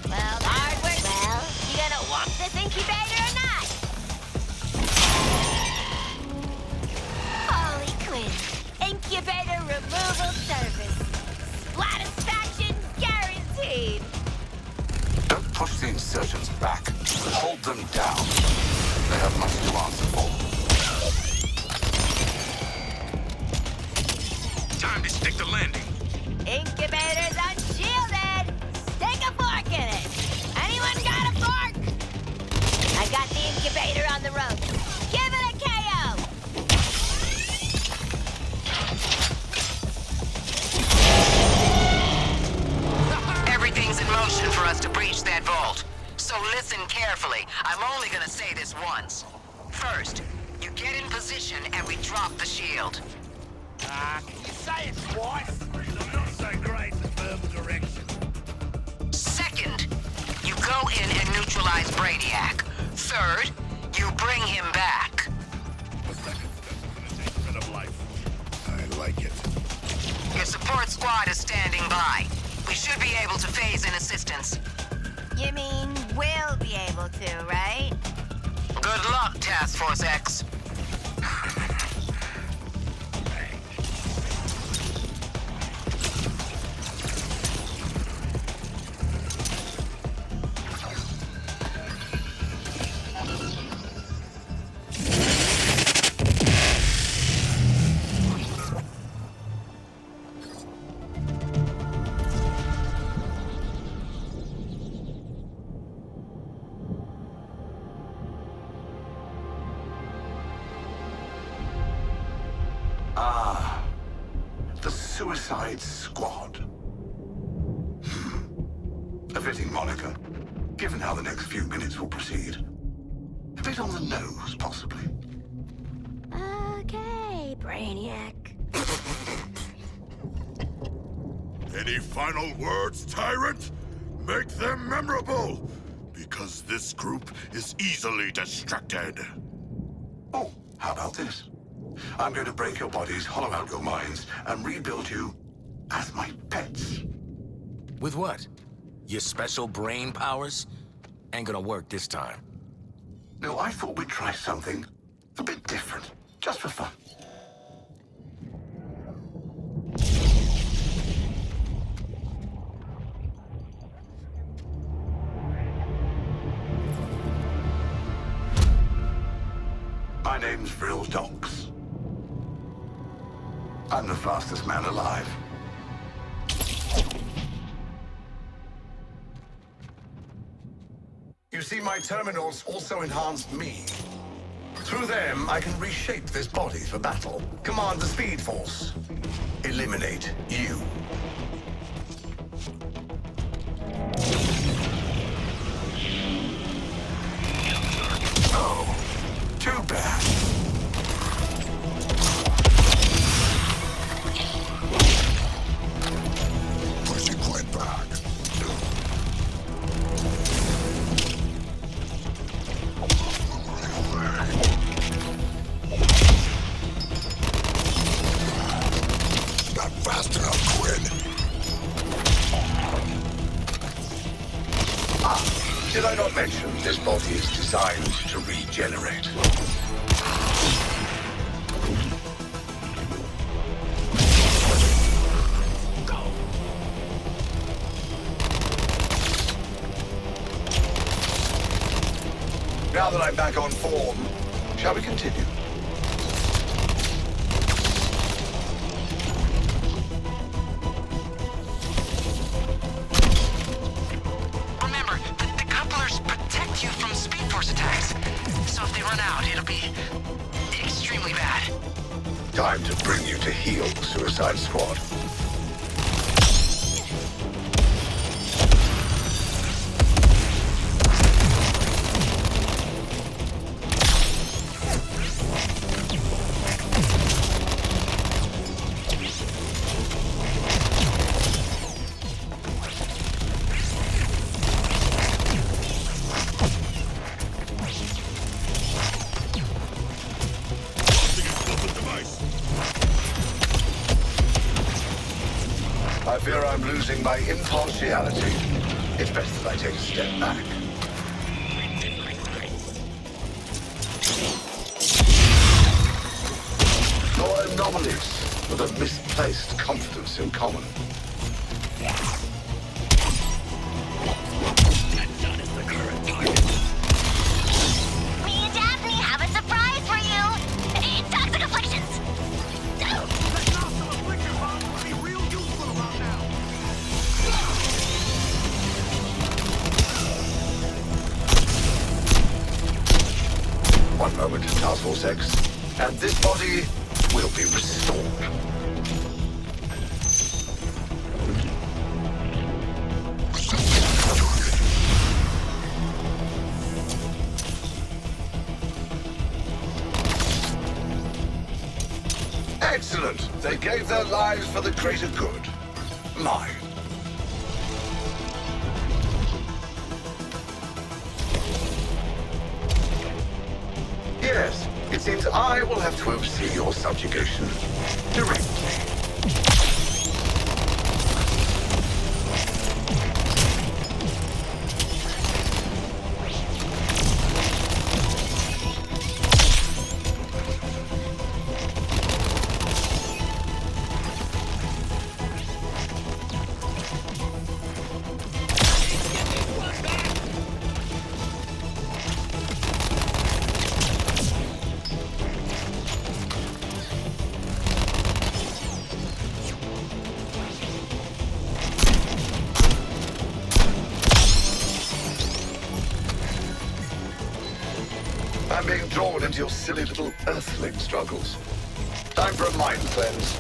Well, hard work. Well, you gonna walk this incubator or not? Harley Quinn, incubator removal service. Satisfaction guaranteed. Don't push the insurgents back. Hold them down. They have much to answer for. Time to stick the landing. Incubator's unshielded. Stick a fork in it. Anyone got a fork? I got the incubator on the road. Give it a KO. Everything's in motion for us to breach that vault. So listen carefully. I'm only gonna say this once. First, you get in position and we drop the shield. Can you say it twice? I'm not so great at verbal direction. Second, you go in and neutralize Brainiac. Third, you bring him back. The second step is gonna take a bit of life. I like it. Your support squad is standing by. We should be able to phase in assistance. You mean we'll be able to, right? Good luck, Task Force X. Ah, the Suicide Squad. A fitting moniker, given how the next few minutes will proceed. A bit on the nose, possibly. Okay, Brainiac. Any final words, Tyrant? Make them memorable! Because this group is easily distracted. Oh, how about this? I'm going to break your bodies, hollow out your minds, and rebuild you as my pets. With what? Your special brain powers? Ain't gonna work this time. No, I thought we'd try something a bit different, just for fun. My name's Vril Dox. I'm the fastest man alive. You see, my terminals also enhanced me. Through them, I can reshape this body for battle, command the Speed Force, eliminate you. Oh, too bad. Pushing quite back. Not fast enough, Quinn. Did I not mention this body is designed to regenerate? Now that I'm back on form, shall we continue? Remember, the couplers protect you from Speed Force attacks. So if they run out, it'll be extremely bad. Time to bring you to heel, Suicide Squad. I fear I'm losing my impartiality. It's best that I take a step back. You're anomalies with a misplaced confidence in common. Me and Daphne have a surprise for you! Toxic afflictions! One moment, Task Force X, and this body will be restored. Excellent! They gave their lives for the greater good. Mine. Yes, it seems I will have to oversee your subjugation directly. I'm being drawn into your silly little earthling struggles. Time for a mind cleanse.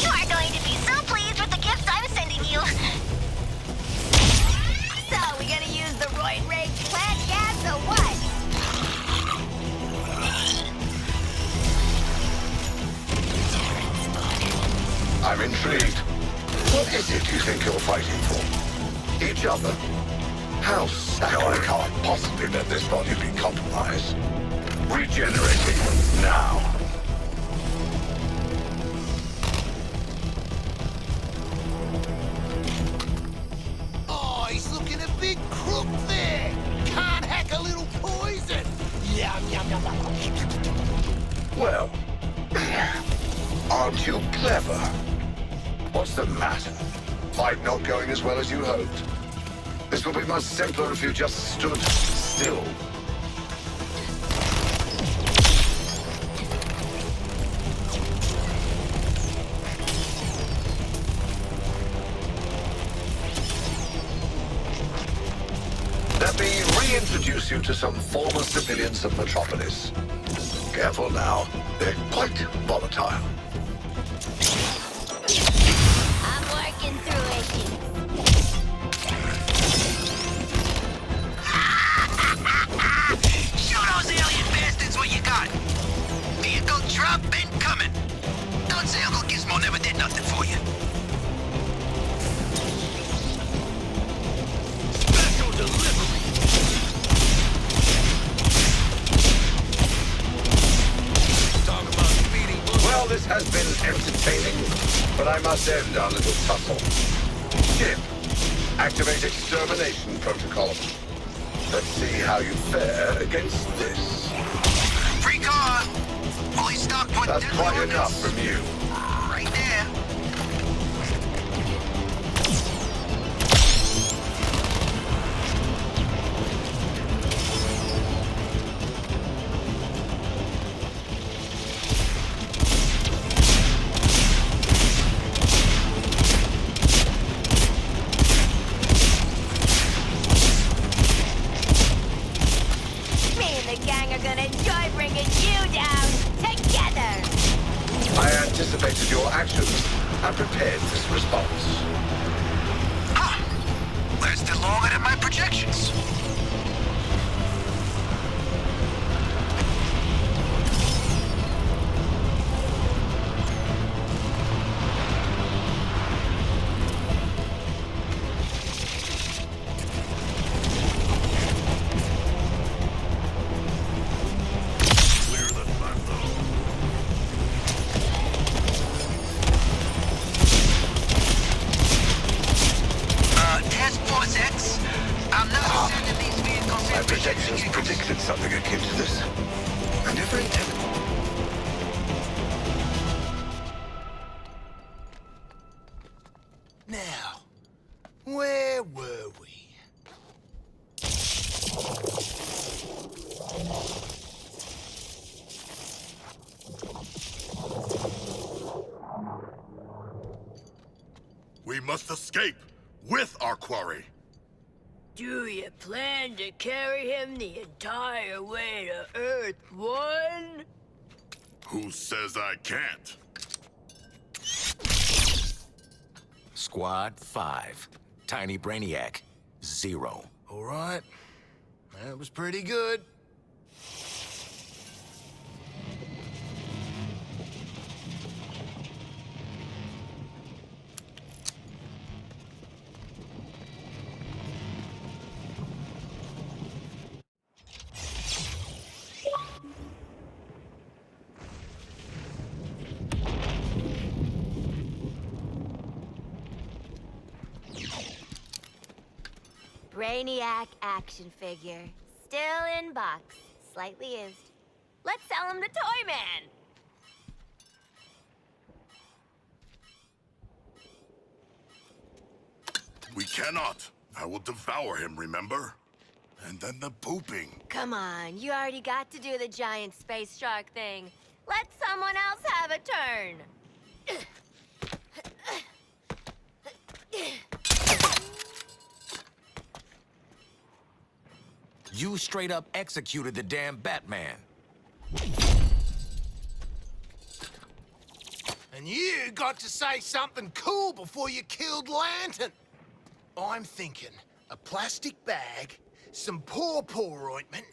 You are going to be so pleased with the gifts I'm sending you. So, we gonna use the roid rage plant gas or what? I'm intrigued. What is it you think you're fighting for? Each other? How saccharine. No, I can't possibly let this body be compromised. Regenerating now. Oh, he's looking a bit crook there. Can't hack a little poison. Yum, yum, yum, yum. Well, aren't you clever? What's the matter? Fight not going as well as you hoped? This would be much simpler if you just stood still. Let me reintroduce you to some former civilians of Metropolis. Careful now, they're quite volatile. I'm working through issues. Show those alien bastards what you got. Vehicle drop incoming. Don't say Uncle Gizmo never did nothing for you. Special delivery. Talk about speeding bullets. Well, this has been entertaining, but I must end our little tussle. Chip, activate extermination protocol. Let's see how you fare against this. Free car. Fully stocked with That's deadly quite weapons. enough from you. Right there. Me and the gang are gonna enjoy bringing you down together. I anticipated your actions and prepared this response. Lasted longer than my projections. Task Force X, I'm not sending these vehicles My in. projections predicted something akin to this. And every Now, where were we? We must escape with our quarry. Do you plan to carry him the entire way to Earth 1? Who says I can't? Squad 5. Tiny Brainiac, 0. All right. That was pretty good. Brainiac action figure. Still in box. Slightly used. Let's sell him to Toy Man! We cannot. I will devour him, remember? And then the pooping. Come on, you already got to do the giant space shark thing. Let someone else have a turn. You straight up executed the damn Batman. And you got to say something cool before you killed Lantern. I'm thinking a plastic bag, some paw ointment,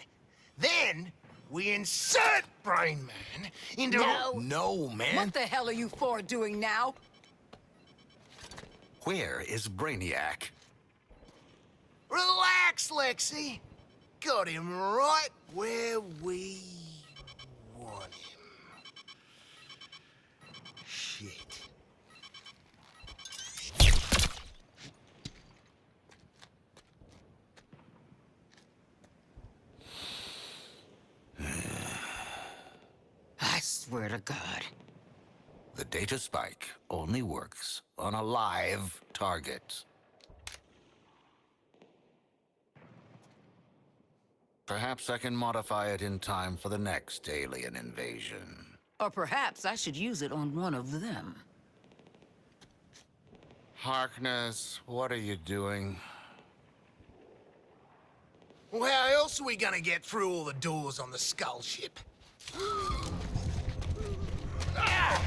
then we insert Brain Man into... No, man. What the hell are you four doing now? Where is Brainiac? Relax, Lexi. Got him right where we want him. Shit. I swear to God. The data spike only works on a live target. Perhaps I can modify it in time for the next alien invasion. Or perhaps I should use it on one of them. Harkness, what are you doing? Well, how else are we gonna get through all the doors on the Skull ship? Ah!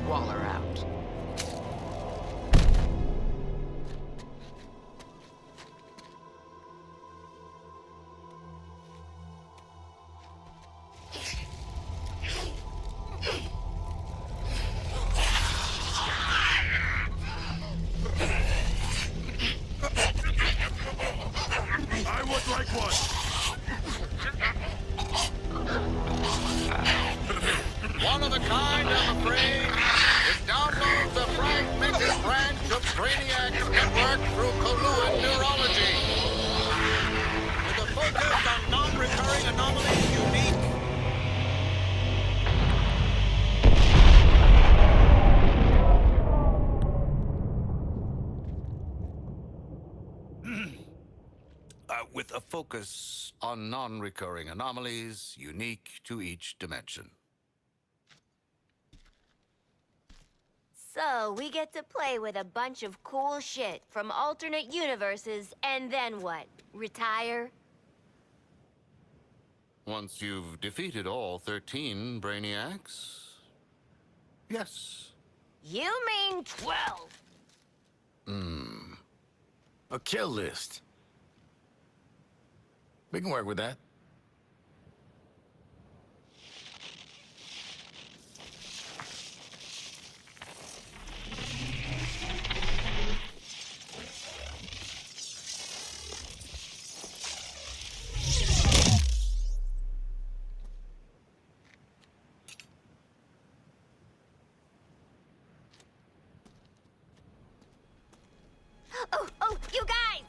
Waller out. I would like one. One of a kind, I'm afraid. It downloads the fragmented branch of Brainiac's network through colluid neurology. With a focus on non-recurring anomalies unique. With a focus on non-recurring anomalies unique to each dimension. So, we get to play with a bunch of cool shit from alternate universes, and then what? Retire? Once you've defeated all 13 Brainiacs? Yes. You mean 12? A kill list. We can work with that. Oh, you guys!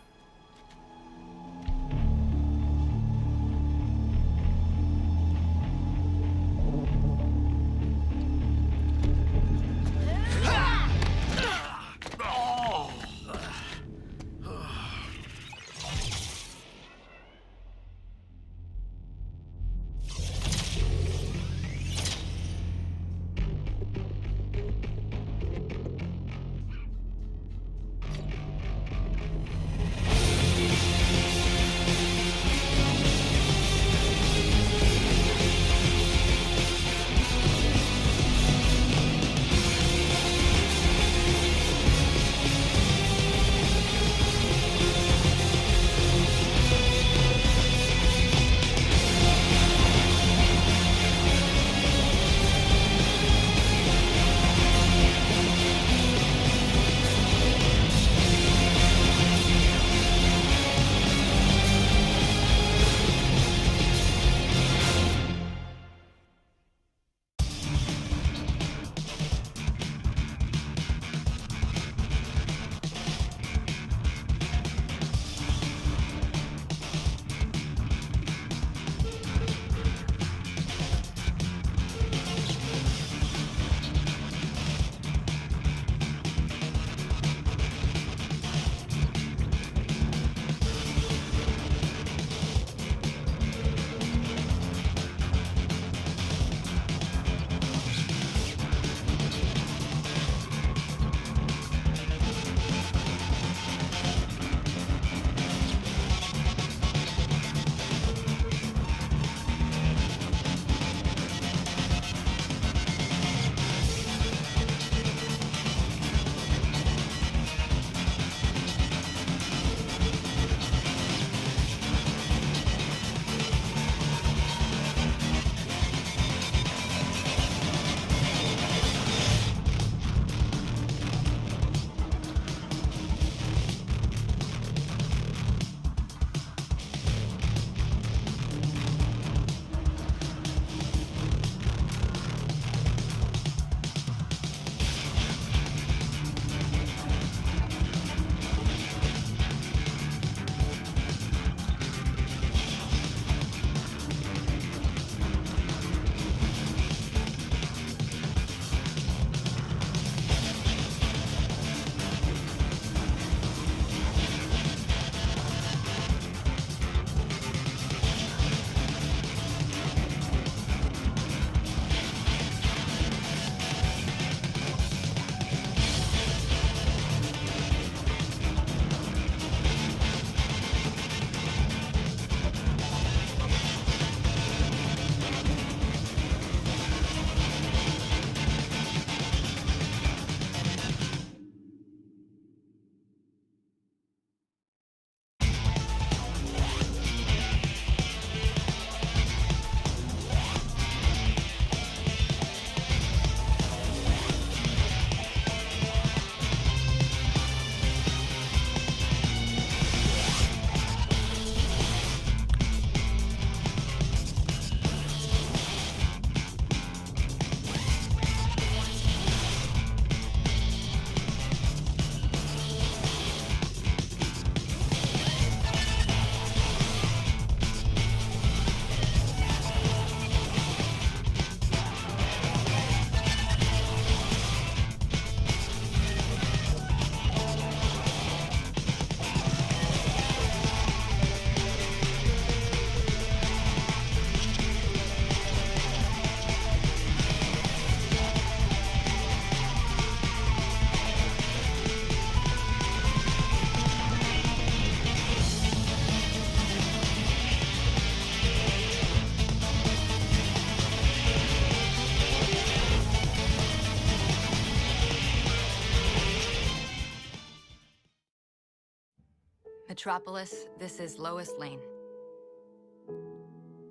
Metropolis, this is Lois Lane.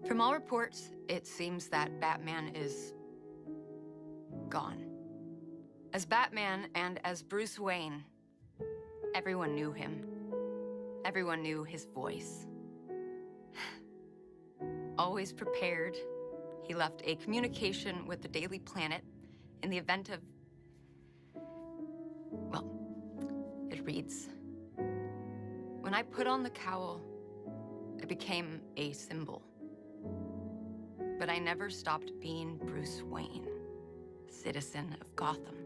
From all reports, it seems that Batman is gone. As Batman and as Bruce Wayne, everyone knew him. Everyone knew his voice. Always prepared, he left a communication with the Daily Planet in the event of... Well, it reads, "When I put on the cowl, I became a symbol. But I never stopped being Bruce Wayne, citizen of Gotham.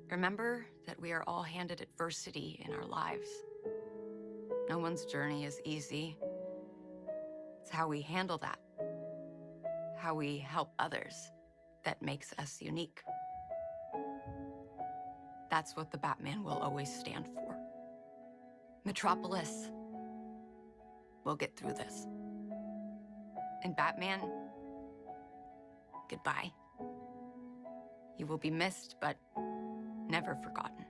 Remember that we are all handed adversity in our lives. No one's journey is easy. It's how we handle that, how we help others, that makes us unique. That's what the Batman will always stand for. Metropolis will get through this. And Batman, goodbye. You will be missed, but never forgotten."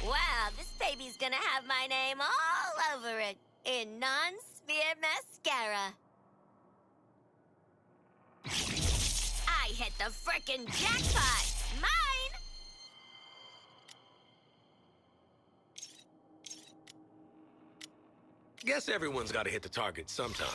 Wow, this baby's gonna have my name all over it in non-smear mascara. I hit the frickin' jackpot! Mine! Guess everyone's gotta hit the target sometime.